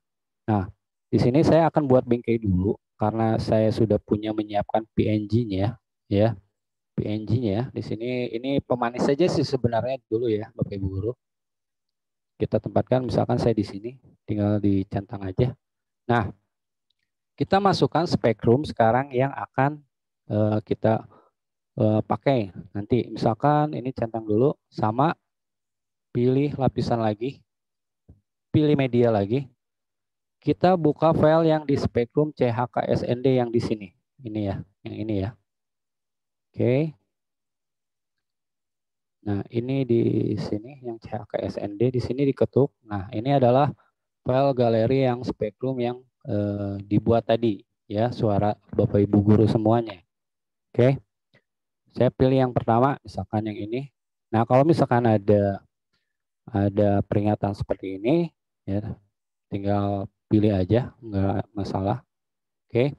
Nah, di sini saya akan buat bingkai dulu karena saya sudah punya menyiapkan PNG-nya ya. PNG-nya di sini ini pemanis saja sih sebenarnya dulu ya Bapak Ibu Guru. Kita tempatkan misalkan saya di sini, tinggal dicentang aja. Nah, kita masukkan spektrum sekarang yang akan kita pakai nanti. Misalkan ini centang dulu, sama pilih lapisan lagi, pilih media lagi. Kita buka file yang di spektrum CHKSND yang di sini. Ini ya, yang ini ya. Oke. Nah, ini di sini yang CHKSND di sini diketuk. Nah, ini adalah file galeri yang spektrum yang dibuat tadi ya, suara Bapak Ibu Guru semuanya. Oke. Saya pilih yang pertama, misalkan yang ini. Nah, kalau misalkan ada peringatan seperti ini, ya, tinggal pilih aja, nggak masalah. Oke,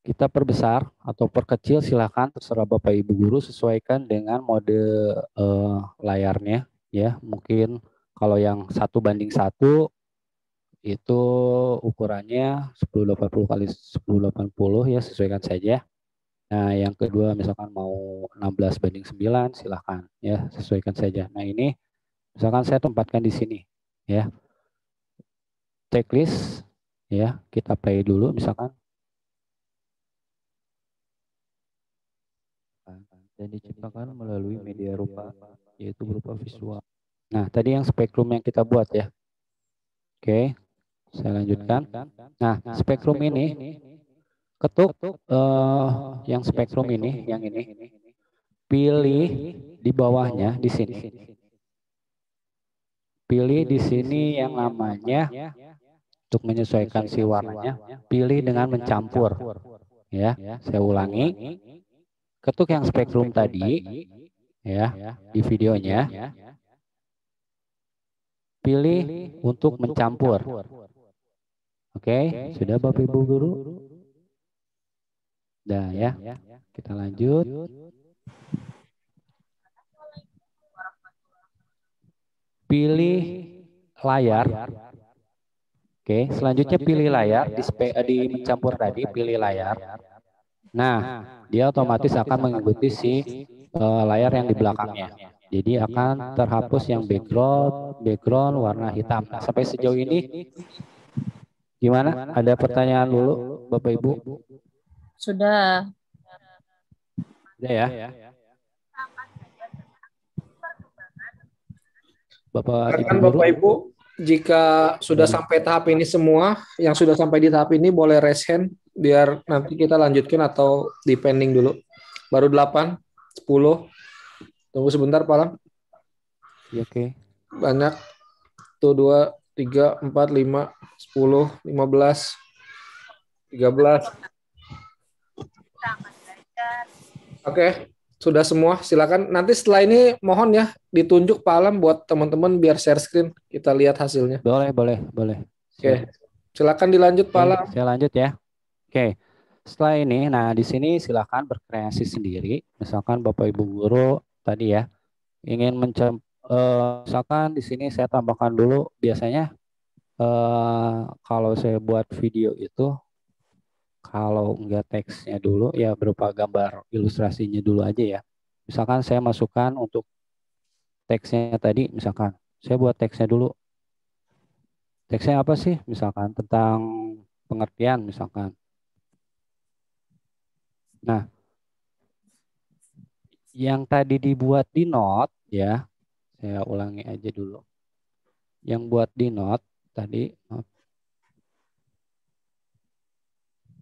kita perbesar atau perkecil, silakan terserah Bapak Ibu Guru, sesuaikan dengan mode layarnya. Ya, mungkin kalau yang 1:1 itu ukurannya 1080 kali 1080 ya, sesuaikan saja. Nah, yang kedua misalkan mau 16:9, silahkan ya, sesuaikan saja. Nah, ini misalkan saya tempatkan di sini ya. Checklist ya, kita play dulu misalkan. Dan diciptakan melalui media rupa, yaitu berupa visual. Nah, tadi yang spektrum yang kita buat ya. Oke, saya lanjutkan. Nah, spektrum ini ketuk yang spektrum ini, yang ini, pilih di bawahnya di sini. Pilih di sini yang namanya, untuk menyesuaikan si warnanya, pilih dengan mencampur. Ya, saya ulangi. Ketuk yang spektrum tadi, ya, di videonya. Pilih untuk mencampur. Oke, sudah Bapak Ibu Guru? Dah ya, kita lanjut. Pilih layar. Oke, selanjutnya pilih layar di mencampur tadi, pilih layar. Nah, dia otomatis akan mengikuti si layar yang di belakangnya. Jadi akan terhapus yang background warna hitam. Nah, sampai sejauh ini gimana? Ada pertanyaan dulu, Bapak Ibu? Sudah. Sudah ya. Bapak Ibu, jika sudah sampai tahap ini semua, yang sudah sampai di tahap ini boleh raise hand biar nanti kita lanjutkan atau di pending dulu. Baru 8, 10. Tunggu sebentar, Pak Alam. Ya, oke. Banyak. Tuh 2, 3, 4, 5, 10, 15, 13. Oke, Sudah semua, silakan. Nanti setelah ini mohon ya ditunjuk Pak Alam buat teman-teman biar share screen kita lihat hasilnya. Boleh. Oke, silakan dilanjut Pak Alam. Saya lanjut ya. Oke. Setelah ini, nah di sini silakan berkreasi sendiri. Misalkan Bapak Ibu guru tadi ya ingin misalkan di sini saya tambahkan dulu biasanya kalau saya buat video itu kalau enggak teksnya dulu ya berupa gambar ilustrasinya dulu aja ya. Misalkan saya masukkan untuk teksnya tadi, misalkan saya buat teksnya dulu. Teksnya apa sih? Misalkan tentang pengertian misalkan. Nah, yang tadi dibuat di note ya, saya ulangi aja dulu. Yang buat di note tadi.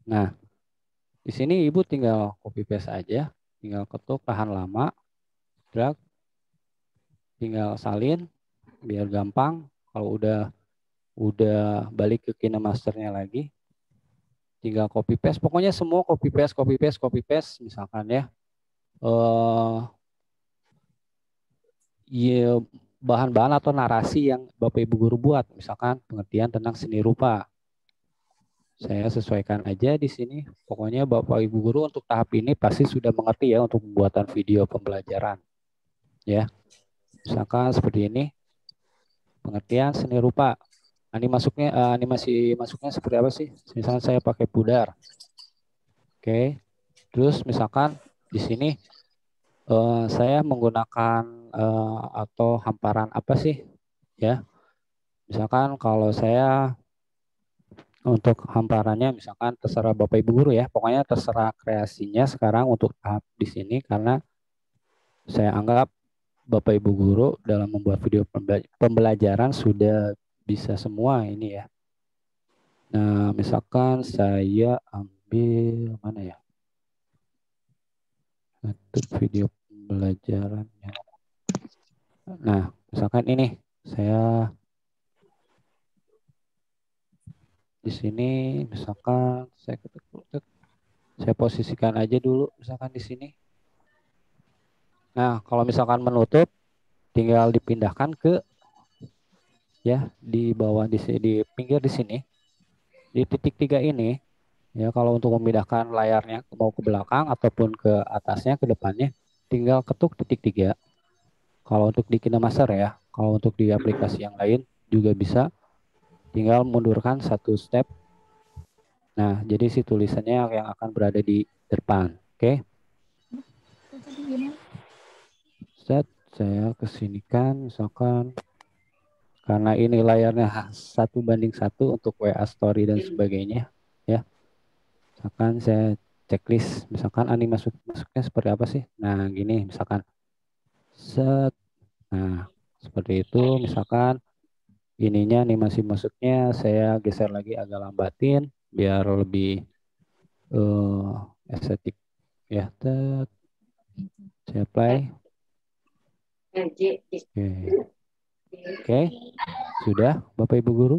Nah, di sini Ibu tinggal copy paste aja, tinggal ketuk tahan lama, drag, tinggal salin biar gampang. Kalau udah balik ke KineMaster-nya lagi, tinggal copy paste. Pokoknya semua copy paste misalkan ya. Ya bahan-bahan atau narasi yang Bapak Ibu guru buat, misalkan pengertian tentang seni rupa. Saya sesuaikan aja di sini. Pokoknya Bapak Ibu guru untuk tahap ini pasti sudah mengerti ya untuk pembuatan video pembelajaran. Ya. Misalkan seperti ini. Pengertian seni rupa. Animasi masuknya seperti apa sih? Misalkan saya pakai pudar. Oke. Terus misalkan di sini saya menggunakan atau hamparan apa sih? Ya. Misalkan kalau saya untuk hamparannya misalkan terserah Bapak Ibu guru ya. Pokoknya terserah kreasinya sekarang untuk tahap di sini karena saya anggap Bapak Ibu guru dalam membuat video pembelajaran sudah bisa semua ini ya. Nah, misalkan saya ambil mana ya? Untuk video pembelajarannya. Nah, misalkan ini saya di sini misalkan saya posisikan aja dulu misalkan di sini. Nah, kalau misalkan menutup tinggal dipindahkan ke ya di bawah di pinggir di sini. Di titik 3 ini ya kalau untuk memindahkan layarnya mau ke belakang ataupun ke atasnya ke depannya tinggal ketuk titik 3. Kalau untuk di KineMaster ya, kalau untuk di aplikasi yang lain juga bisa. Tinggal mundurkan satu step. Nah, jadi si tulisannya yang akan berada di depan. Oke. Set, saya kesinikan misalkan. Karena ini layarnya 1:1 untuk WA Story dan sebagainya. Ya. Misalkan saya checklist. Misalkan masuknya seperti apa sih? Nah, gini misalkan. Set. Nah, seperti itu misalkan. Ininya animasi masuknya saya geser lagi agak lambatin biar lebih estetik ya. Saya play. Oke. Sudah Bapak Ibu guru?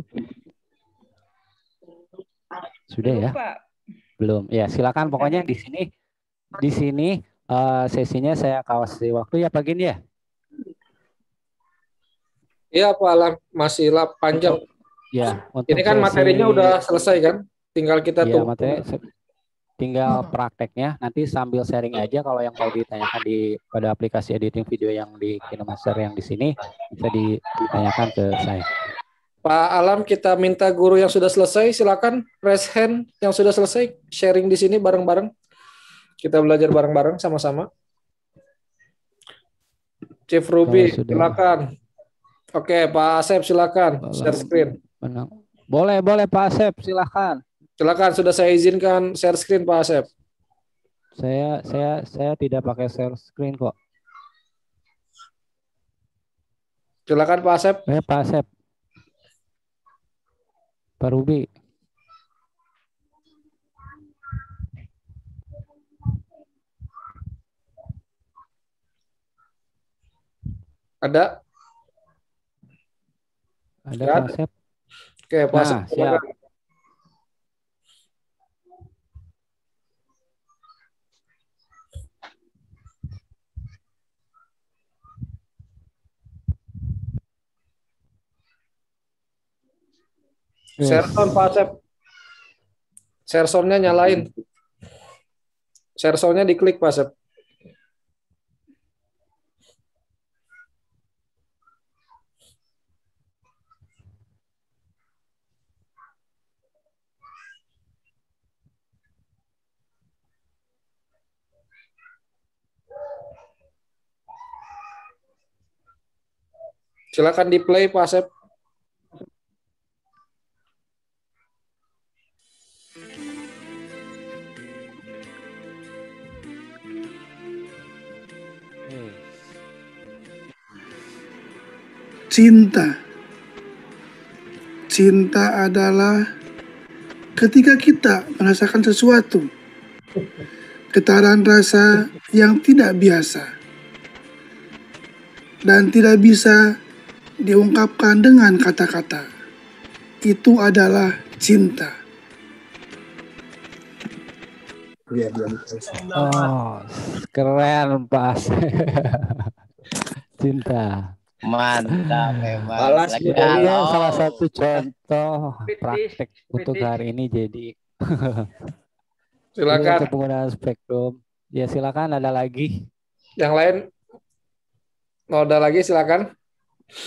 Sudah ya? Belum. Ya, silakan pokoknya di sini sesinya saya kasih waktu ya Pak Gin ya. Iya Pak Alam, masih panjang. Ya, ini kan materinya udah selesai kan? Tinggal kita tunggu. Tinggal prakteknya. Nanti sambil sharing aja kalau yang mau ditanyakan pada aplikasi editing video yang di KineMaster yang di sini bisa ditanyakan ke saya. Pak Alam, kita minta guru yang sudah selesai silakan raise hand yang sudah selesai sharing di sini bareng-bareng. Kita belajar bareng-bareng sama-sama. Chief Ruby, silakan. Oke, Pak Asep silakan share screen. Boleh Pak Asep silakan. Silakan, sudah saya izinkan share screen Pak Asep. Saya tidak pakai share screen kok. Silakan Pak Asep. Pak Asep. Pak Ruby. Ada? Ada Pak Asep. Oke, Pak Asep. Siap. Share sound Pak Asep. Share sound-nya nyalain. Share sound-nya diklik Pak Asep. Silakan di play Pak Asep. Cinta. Cinta adalah ketika kita merasakan sesuatu, getaran rasa yang tidak biasa dan tidak bisa diungkapkan dengan kata-kata. Itu adalah cinta. Oh, keren Pak. Cinta. Mantap memang. Ini salah satu contoh praktek untuk hari ini. Jadi silakan penggunaan spektrum. Ya silakan, ada lagi. Yang lain mau ada lagi silakan.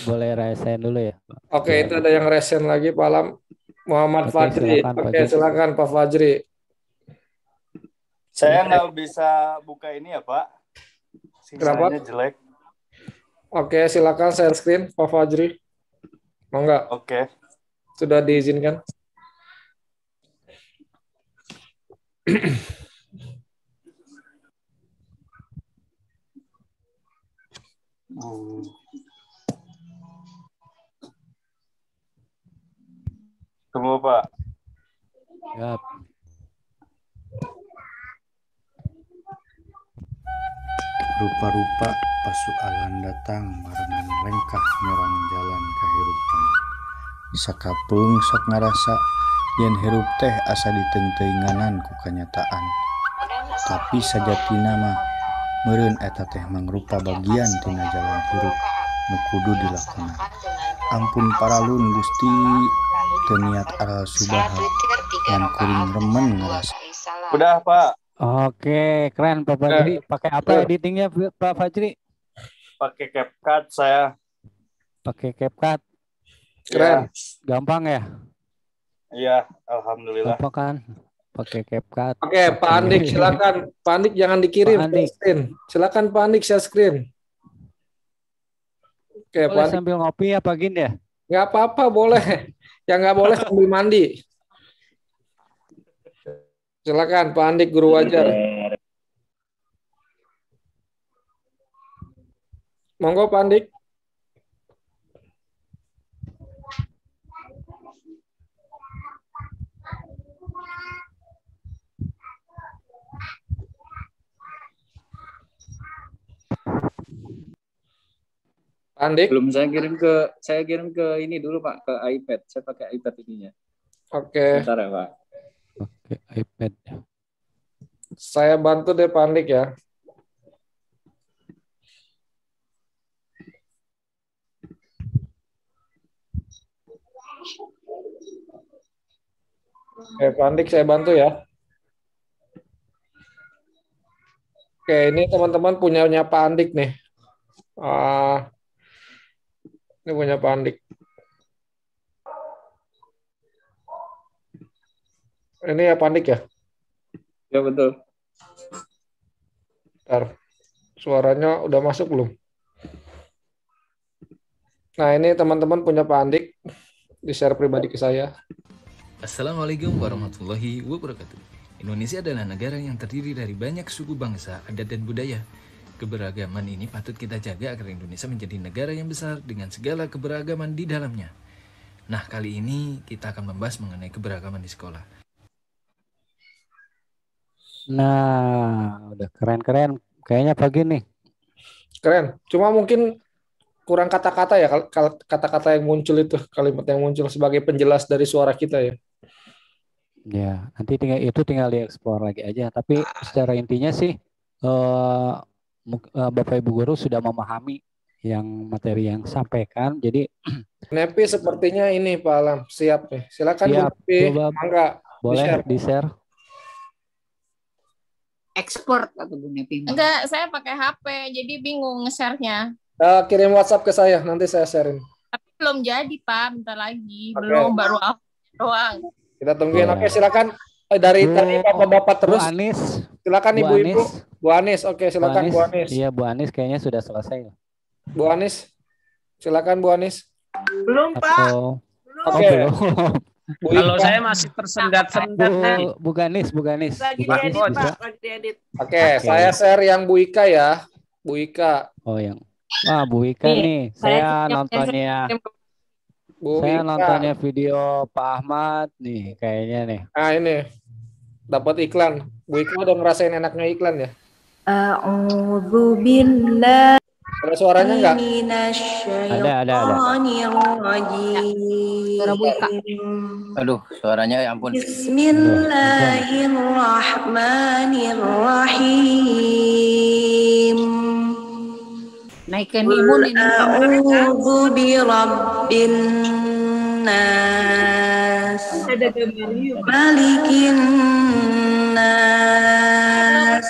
Boleh resen dulu ya. Oke, ya. Itu ada yang resen lagi Pak Alam. Muhammad Fajri. Oke, silakan Pak Fajri. Saya nggak bisa buka ini ya Pak. Sinyalnya jelek. Oke, silakan share screen Pak Fajri. Mau nggak? Oke. Sudah diizinkan. Tunggu Pak. Yap. Rupa-rupa pasualan datang barengan lengkah nyerang jalan kahirupan. Sakapeung sok ngarasa yen hirup teh asa ditenteinganan ku kanyataan. Tapi sajatina mah meureun eta teh mangrupa bagian tina jalan hirup nu kudu dilakona. Ampun paralun Gusti teu niat aral subaha yang kuring remen ngarasa. Udah Pak. Oke, keren Pak Fajri. Pakai apa editingnya Pak Fajri? Pakai CapCut saya. Pakai CapCut. Keren. Gampang ya? Iya, alhamdulillah. Gampang kan? Pakai CapCut. Oke, Pak Andik silakan. Pak Andik jangan dikirim Pak Andik. screen. Silakan Pak Andik share screen. Oke, Boleh Pak Andik. sambil ngopi apa gini ya? Nggak apa-apa, boleh. Yang nggak boleh sambil mandi. Silakan Pak Andik, guru wajar. Monggo Pak Andik. Andik? Belum, saya kirim ke ini dulu Pak, ke iPad. Saya pakai iPad ininya. Oke. Bentar ya Pak. Oke, iPad. Saya bantu deh Pak Andik ya. Oke, Pak Andik saya bantu ya. Oke, ini teman-teman punyanya Pak Andik nih. Ini punya Pak Andik. Ini ya Pak Andik ya? Ya betul. Bentar. Suaranya udah masuk belum? Nah, ini teman-teman punya Pak Andik. Di-share pribadi ke saya. Assalamualaikum warahmatullahi wabarakatuh. Indonesia adalah negara yang terdiri dari banyak suku bangsa, adat, dan budaya. Keberagaman ini patut kita jaga agar Indonesia menjadi negara yang besar dengan segala keberagaman di dalamnya. Nah, kali ini kita akan membahas mengenai keberagaman di sekolah. Nah, udah keren-keren. Kayaknya pagi nih. Keren. Cuma mungkin kurang kata-kata ya, kata-kata yang muncul itu, kalimat yang muncul sebagai penjelas dari suara kita ya. Ya, nanti tinggal dieksplor lagi aja. Tapi secara intinya sih, Bapak Ibu Guru sudah memahami yang materi yang sampaikan. Jadi Nepi sepertinya ini Pak Alam siap nih. Silakan Bu siap. Nepi. Coba Mangga boleh di-share. di-share. Export atau Bu Nepi? Enggak, saya pakai HP, jadi bingung nge-share-nya. Kirim WhatsApp ke saya, nanti saya sharein. Tapi belum jadi, Pak. Bentar lagi. Oke. Belum, baru doang. Kita tungguin. Ya. Oke, silakan. Dari tadi bapak-bapak terus. Bu Anis. Silakan Bu ibu-ibu. Anis. Bu Anis, oke silakan Bu Anis. Iya, Bu Anis kayaknya sudah selesai. Bu Anis, silakan Bu Anis. Belum, Pak. Oke. Bu Kalau Ika. saya masih tersendat-sendat nih. Bu Ganis. Lagi Bu Ganis diedit, bisa. Pak. Lagi diedit. Oke, saya share yang Bu Ika ya. Bu Ika. Oh, yang. Wah, Bu Ika nih. Saya nontonnya. Bu Saya Ika. nontonnya video Pak Ahmad nih, kayaknya nih. Nah, ini. Dapat iklan. Bu Ika udah ngerasain enaknya iklan ya? A'udzu billahi Ada suaranya enggak? Ada. Suara Bu Ika. Aduh, suaranya ya ampun. Bismillahirrahmanirrahim. Naikkan imun ini. A'udzu birabbin nas. Ada gambarnya. Malikin nas.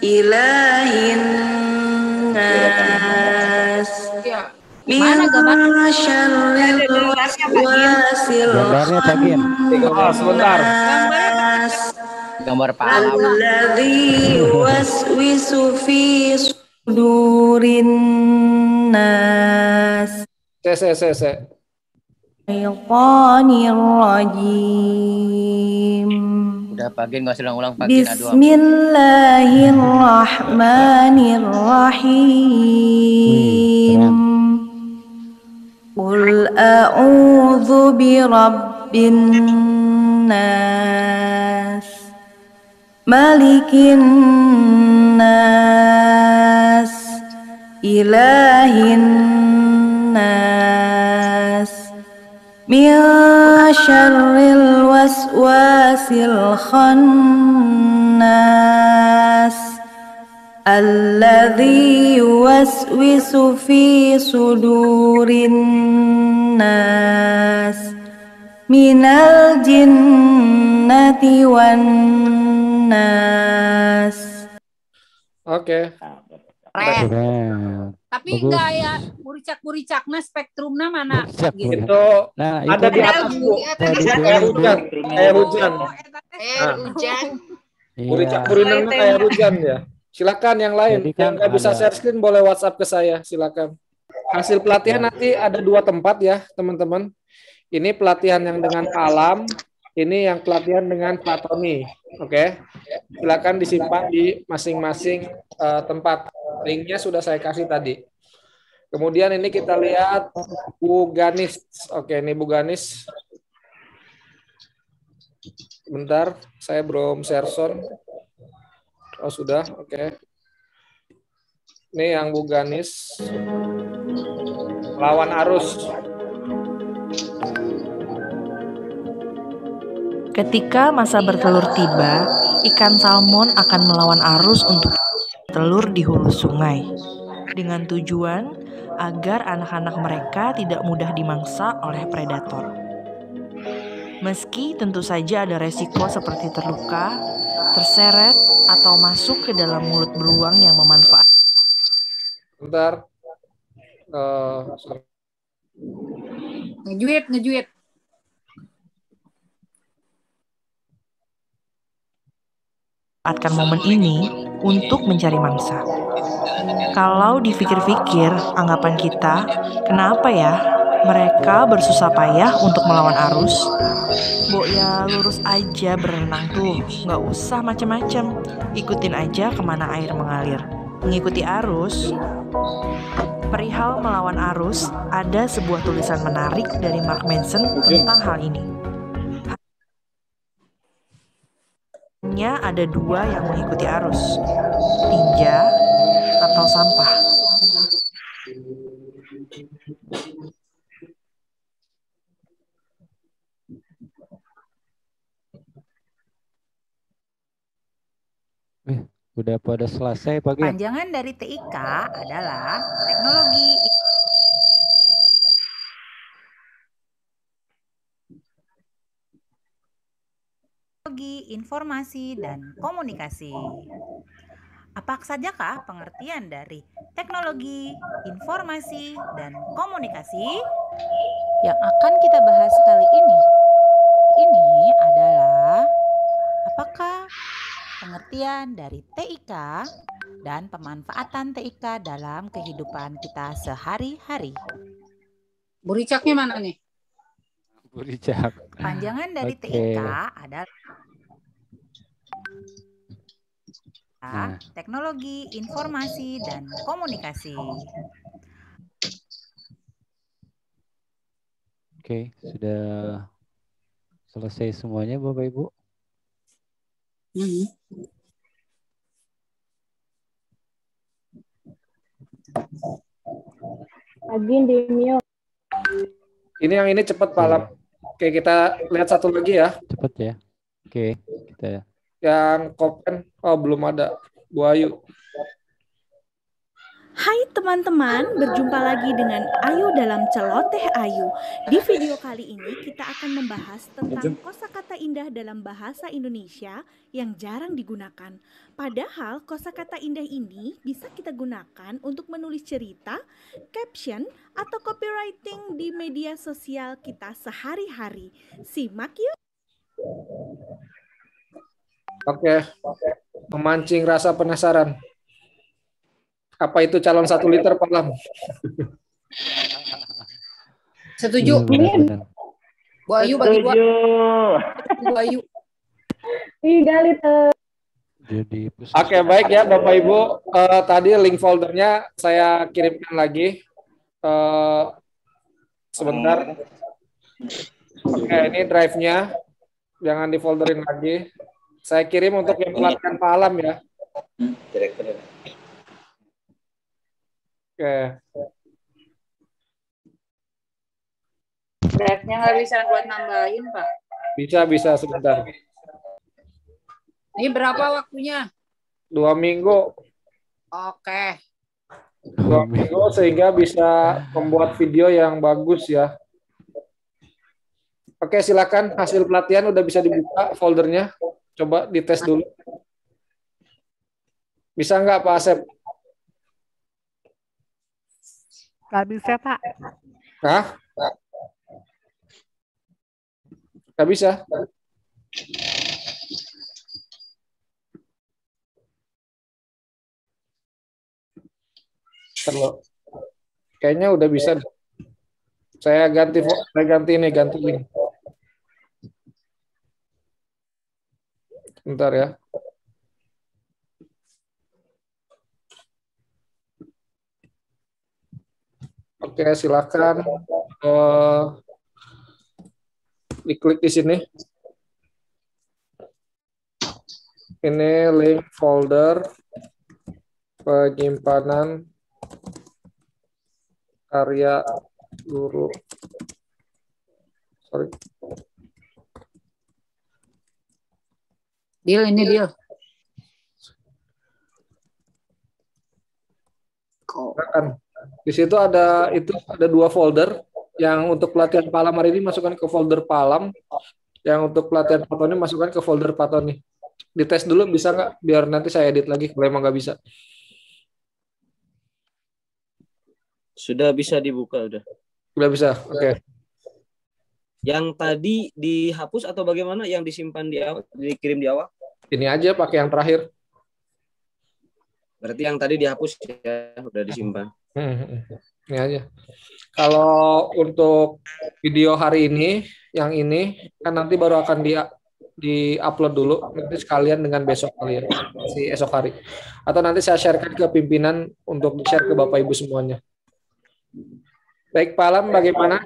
Ilahin nas. Mana gambarnya? Syarril waswasil Gambarnya Tagin. Sebentar. Gambar Pak Alam. alladzi waswisu fi sudurin nas. Se. Syaitanir rajim. Udah pagi nggak usah ulang-ulang pagi. Aduh. Bismillahirrahmanirrahim. Qul a'udzu birabbin nas. Malikin nas. Ilahin nas. Min syarril waswasil khannas. Alladzi yuwaswisu fi sudurin nas. Minal jinnati wan nas. Oke. Keren. Tapi Bagus. enggak ya, buricak-buricaknya spektrumnya mana? Gitu. Itu Nah, ada itu di atas Bu. Kayak hujan. Kayak hujan. Hujan. Buricak-burinangnya kayak hujan ya. Silakan yang lain. Jadi kan Yang nggak bisa ada- share screen boleh WhatsApp ke saya. Silakan. Hasil pelatihan nanti ada 2 tempat ya, teman-teman. Ini pelatihan yang dengan Pak Alam, ini yang pelatihan dengan Pak Tony. Oke. Silakan disimpan di masing-masing tempat. Linknya sudah saya kasih tadi. Kemudian ini kita lihat Bu Ganis. Oke, ini Bu Ganis. Bentar, saya belum share sound. Oh, sudah. Oke. Ini yang Bu Ganis. Lawan arus. Ketika masa bertelur tiba, ikan salmon akan melawan arus untuk telur di hulu sungai. Dengan tujuan agar anak-anak mereka tidak mudah dimangsa oleh predator. Meski tentu saja ada resiko seperti terluka, terseret, atau masuk ke dalam mulut beruang yang memanfaatkan. Bentar. Ngejuit. Manfaatkan momen ini untuk mencari mangsa. Kalau dipikir-pikir, anggapan kita, kenapa ya mereka bersusah payah untuk melawan arus? Bo ya lurus aja berenang tuh, nggak usah macem-macem. Ikutin aja kemana air mengalir. Mengikuti arus. Perihal melawan arus, ada sebuah tulisan menarik dari Mark Manson tentang hal ini. Hanya ada 2 yang mengikuti arus, tinja atau sampah. Udah pada selesai Pak Gen? Panjangan dari TIK adalah teknologi informasi dan komunikasi. Apa sajakah pengertian dari teknologi, informasi, dan komunikasi? Yang akan kita bahas kali ini adalah apakah pengertian dari TIK dan pemanfaatan TIK dalam kehidupan kita sehari-hari. Bu Ricaknya mana nih? Bu Ricak. Panjangan dari TIK adalah teknologi, informasi, dan komunikasi. Oke, sudah selesai semuanya Bapak Ibu? Agin di mute. Ini yang ini cepat Pak Alam. Oke, kita lihat satu lagi ya. Cepat ya. Oke, kita. Yang Kopen, oh belum ada. Bu Ayu. Hai teman-teman, berjumpa lagi dengan Ayu dalam Celoteh Ayu. Di video kali ini kita akan membahas tentang kosakata indah dalam bahasa Indonesia yang jarang digunakan. Padahal kosakata indah ini bisa kita gunakan untuk menulis cerita, caption, atau copywriting di media sosial kita sehari-hari. Simak yuk. Oke, memancing rasa penasaran. Apa itu calon 1 liter Pak Alam? Setuju. Bu Ayu bagi 2. Bu Ayu. 3 liter. Oke, baik ya Bapak Ibu. Tadi link foldernya saya kirimkan lagi. Sebentar. Oke, ini drive-nya. Jangan di folderin lagi. Saya kirim untuk yang pelatihan Pak Alam ya. Oke. Drive-nya nggak bisa buat nambahin, Pak. Bisa sebentar. Ini berapa waktunya? 2 minggu. Oke. 2 minggu sehingga bisa membuat video yang bagus ya. Oke, silakan hasil pelatihan udah bisa dibuka foldernya. Coba dites dulu. Bisa nggak Pak Asep? Nggak bisa, Pak. Hah? Nggak bisa? Terlalu. Kayaknya udah bisa. Saya ganti link. Bentar ya. Oke, silakan diklik di sini. Ini link folder penyimpanan karya guru. Sorry. Deal. Di situ ada 2 folder. Yang untuk pelatihan Palam hari ini masukkan ke folder Palam. Yang untuk pelatihan Patoni masukkan ke folder Patoni. Dites dulu bisa nggak? Biar nanti saya edit lagi kalau emang nggak bisa. Sudah bisa dibuka udah. Udah bisa. Oke. Yang tadi dihapus atau bagaimana? Yang disimpan di awal, dikirim di awal? Ini aja pakai yang terakhir. Berarti yang tadi dihapus ya, udah disimpan. Ini aja. Kalau untuk video hari ini, yang ini kan nanti baru akan di-upload dulu nanti sekalian dengan besok kalian esok hari. Atau nanti saya sharekan ke pimpinan untuk di-share ke Bapak Ibu semuanya. Baik, Pak Alam, bagaimana?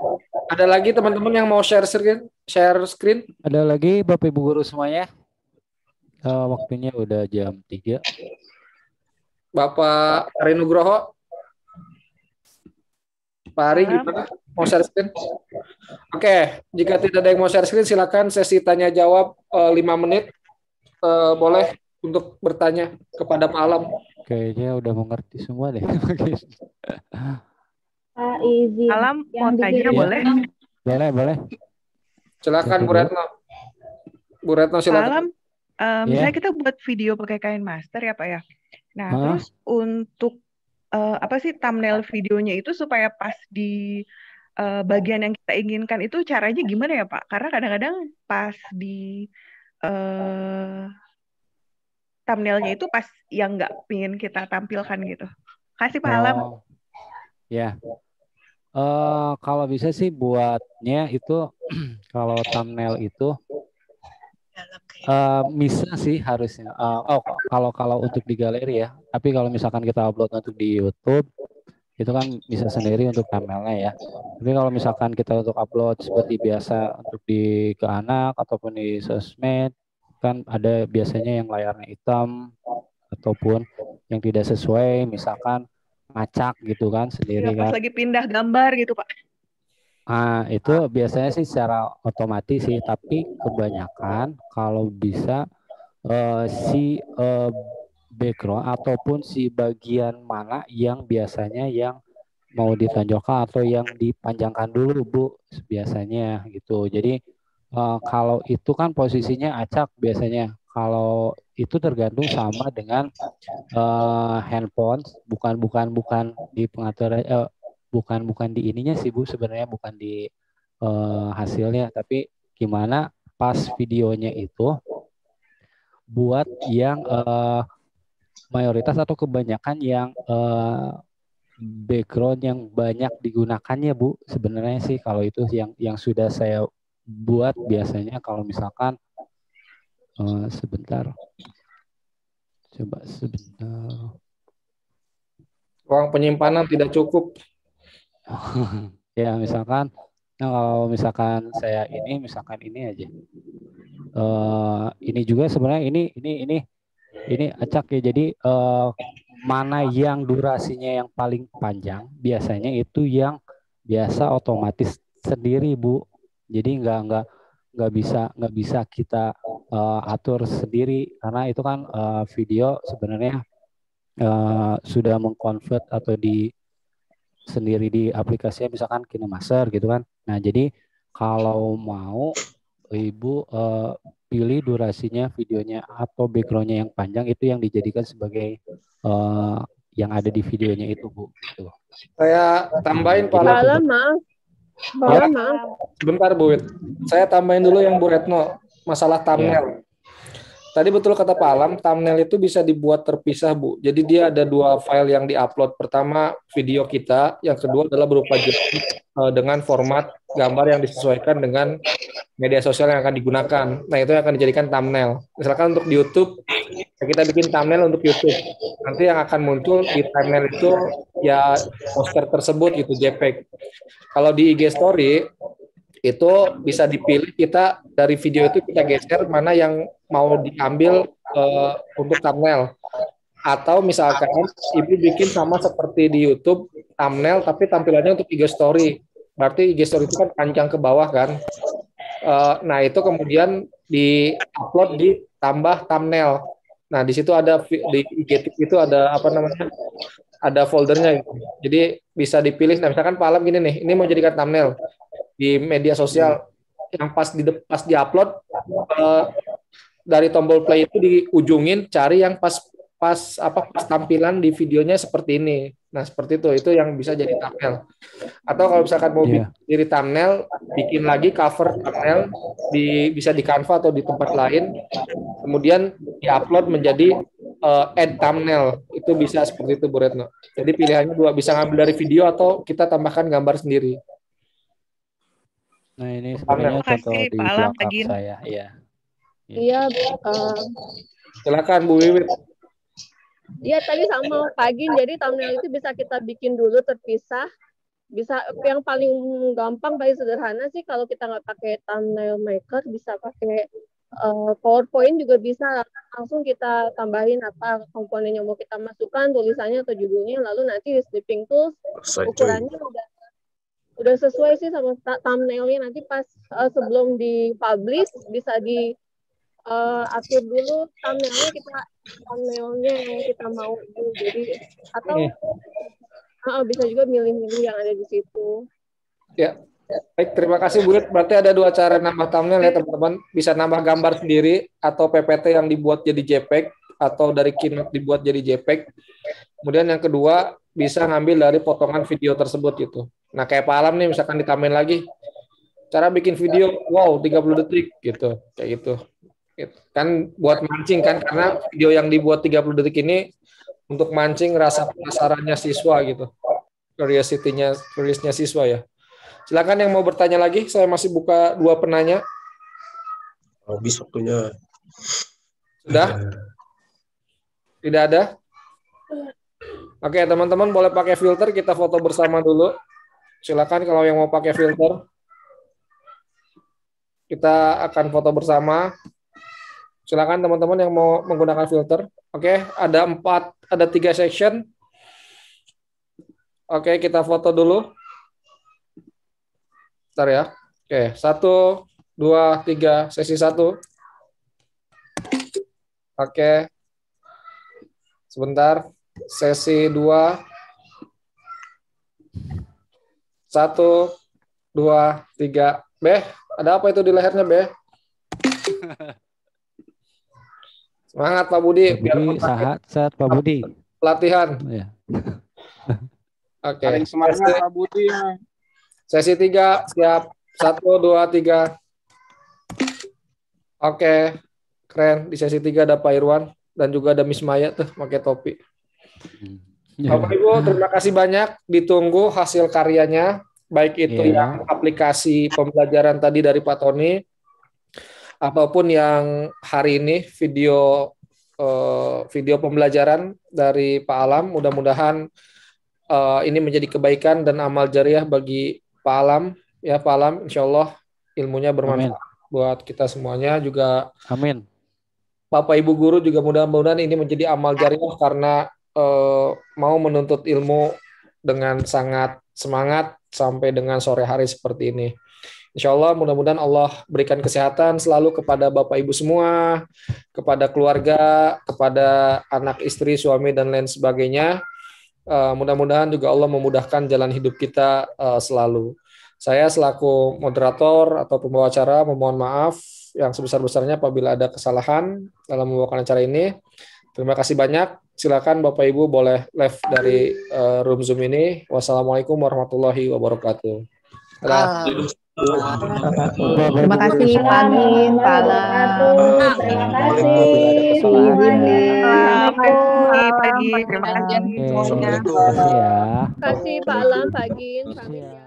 Ada lagi teman-teman yang mau share screen? Ada lagi Bapak Ibu guru semuanya? Waktunya udah jam 3. Bapak Ari Nugroho? Pak Ari gimana? Mau share screen? Oke, jika tidak ada yang mau share screen, silakan sesi tanya jawab 5 menit. Boleh untuk bertanya kepada Pak Alam. Kayaknya udah mengerti semua deh. Izin. Alam mau tanya boleh? Boleh. Silakan Bu Retno. Bu Retno Pak silakan. Alam, misalnya kita buat video pakai kain master ya Pak ya. Nah, terus untuk apa sih thumbnail videonya itu supaya pas di bagian yang kita inginkan itu caranya gimana ya Pak? Karena kadang-kadang pas di thumbnailnya itu pas yang nggak pengen kita tampilkan gitu. Kasih Pak Alam. Ya. Kalau bisa sih buatnya itu kalau thumbnail itu bisa sih harusnya. Kalau untuk di galeri ya. Tapi kalau misalkan kita upload untuk di YouTube itu kan bisa sendiri untuk thumbnailnya ya. Tapi kalau misalkan kita untuk upload seperti biasa untuk ke anak ataupun di sosmed kan ada biasanya yang layarnya hitam ataupun yang tidak sesuai, misalkan ngacak gitu kan sendiri Ya, pas kan. lagi pindah gambar gitu Pak. Itu biasanya sih secara otomatis sih, tapi kebanyakan kalau bisa si background ataupun si bagian mana yang biasanya yang mau ditonjolkan atau yang dipanjangkan dulu Bu biasanya gitu. Jadi kalau itu kan posisinya acak biasanya. Kalau itu tergantung sama dengan handphone, bukan di pengaturan, bukan di ininya sih Bu, sebenarnya bukan di hasilnya, tapi gimana pas videonya itu buat yang mayoritas atau kebanyakan yang background yang banyak digunakannya Bu. Sebenarnya sih kalau itu yang sudah saya buat biasanya kalau misalkan sebentar. Ruang penyimpanan tidak cukup. Ya misalkan, kalau misalkan saya misalkan ini aja. Ini juga sebenarnya ini acak ya. Jadi mana yang durasinya yang paling panjang, biasanya itu yang biasa otomatis sendiri Bu. Jadi nggak bisa kita atur sendiri karena itu kan video sebenarnya sudah mengkonvert atau sendiri di aplikasinya misalkan KineMaster gitu kan. Nah jadi kalau mau Ibu pilih durasinya videonya atau backgroundnya yang panjang itu yang dijadikan sebagai yang ada di videonya itu Bu. Gitu. Saya tambahin Pak Alam. Ya, sebentar Bu. Saya tambahin dulu yang Bu Retno masalah thumbnail. Tadi betul kata Pak Alam, thumbnail itu bisa dibuat terpisah Bu. Jadi dia ada dua file yang diupload. Pertama video kita, yang kedua adalah berupa JPEG dengan format gambar yang disesuaikan dengan media sosial yang akan digunakan. Nah itu yang akan dijadikan thumbnail. Misalkan untuk di YouTube, kita bikin thumbnail untuk YouTube. Nanti yang akan muncul di thumbnail itu ya poster tersebut gitu JPEG. Kalau di IG Story itu bisa dipilih kita dari video itu kita geser mana yang mau diambil untuk thumbnail. Atau misalkan Ibu bikin sama seperti di YouTube thumbnail tapi tampilannya untuk IG Story. Berarti IG Story itu kan panjang ke bawah kan. Nah itu kemudian di-upload ditambah thumbnail. Nah di situ ada di IG itu ada apa namanya? Ada foldernya gitu. Jadi bisa dipilih. Nah misalkan Pak Alam gini nih, ini mau jadikan thumbnail di media sosial yang pas di-upload dari tombol play itu diujungin cari yang pas tampilan di videonya seperti ini. Nah seperti itu yang bisa jadi thumbnail. Atau kalau misalkan mau bikin diri thumbnail, bikin lagi cover thumbnail bisa di Canva atau di tempat lain, kemudian diupload menjadi add thumbnail. Itu bisa seperti itu Bu Retno. Jadi pilihannya dua, bisa ngambil dari video atau kita tambahkan gambar sendiri. Nah ini sebenarnya contoh di belakang saya ya. Iya, silakan Bu Wiwit. Iya tadi sama Pak Agin, jadi thumbnail itu bisa kita bikin dulu terpisah. Bisa yang paling gampang, paling sederhana sih kalau kita nggak pakai thumbnail maker, bisa pakai PowerPoint juga bisa. Langsung kita tambahin apa komponen yang mau kita masukkan, tulisannya atau judulnya, lalu nanti di Snipping Tools ukurannya udah sesuai sih sama thumbnailnya. Nanti pas sebelum dipublish bisa atur dulu thumbnailnya yang kita mau. Jadi atau bisa juga milih-milih yang ada di situ. Ya. Baik, terima kasih Bu Rit. Berarti ada 2 cara nambah thumbnail ya teman-teman. Bisa nambah gambar sendiri atau PPT yang dibuat jadi JPEG atau dari Keynote dibuat jadi JPEG. Kemudian yang kedua bisa ngambil dari potongan video tersebut gitu. Nah kayak Pak Alam nih misalkan ditambahin lagi cara bikin video 30 detik gitu. Kayak gitu. Kan buat mancing kan, karena video yang dibuat 30 detik ini untuk mancing rasa penasarannya siswa gitu. Curiosity-nya siswa ya. Silakan yang mau bertanya lagi, saya masih buka 2 penanya. Habis waktunya. Sudah? Tidak ada? Oke, teman-teman boleh pakai filter, kita foto bersama dulu. Silakan kalau yang mau pakai filter. Kita akan foto bersama. Silakan teman-teman yang mau menggunakan filter. Oke, ada 3 section. Oke, kita foto dulu. Bentar ya. Oke, 1, 2, 3, sesi 1. Oke. Sebentar. Sesi 2. 1, 2, 3. Beh, ada apa itu di lehernya, Beh? Semangat Pak Budi. Biar sehat Pak Budi. Pelatihan. Ya. Oke. Semangat Pak Budi. Sesi 3, siap. 1, 2, 3. Oke, keren. Di sesi 3 ada Pak Irwan dan juga ada Miss Maya tuh pakai topi. Bapak Ibu, terima kasih banyak. Ditunggu hasil karyanya, baik itu yang aplikasi pembelajaran tadi dari Pak Tony, ataupun yang hari ini video pembelajaran dari Pak Alam. Mudah-mudahan ini menjadi kebaikan dan amal jariah bagi Pak Alam. Ya Pak Alam, insya Allah ilmunya bermanfaat buat kita semuanya juga. Amin. Bapak Ibu guru juga mudah-mudahan ini menjadi amal jariah karena mau menuntut ilmu dengan sangat semangat sampai dengan sore hari seperti ini. Insya Allah mudah-mudahan Allah berikan kesehatan selalu kepada Bapak Ibu semua, kepada keluarga, kepada anak istri, suami, dan lain sebagainya. Mudah-mudahan juga Allah memudahkan jalan hidup kita selalu. Saya selaku moderator atau pembawa acara memohon maaf yang sebesar-besarnya apabila ada kesalahan dalam membawakan acara ini. Terima kasih banyak. Silakan Bapak Ibu boleh live dari room Zoom ini. Wassalamualaikum warahmatullahi wabarakatuh. Terima kasih Pak Gin, Pak Alam. Terima kasih. Terima kasih. Terima kasih ya. Terima kasih Pak Alam, Pak Gin, Pak Gin.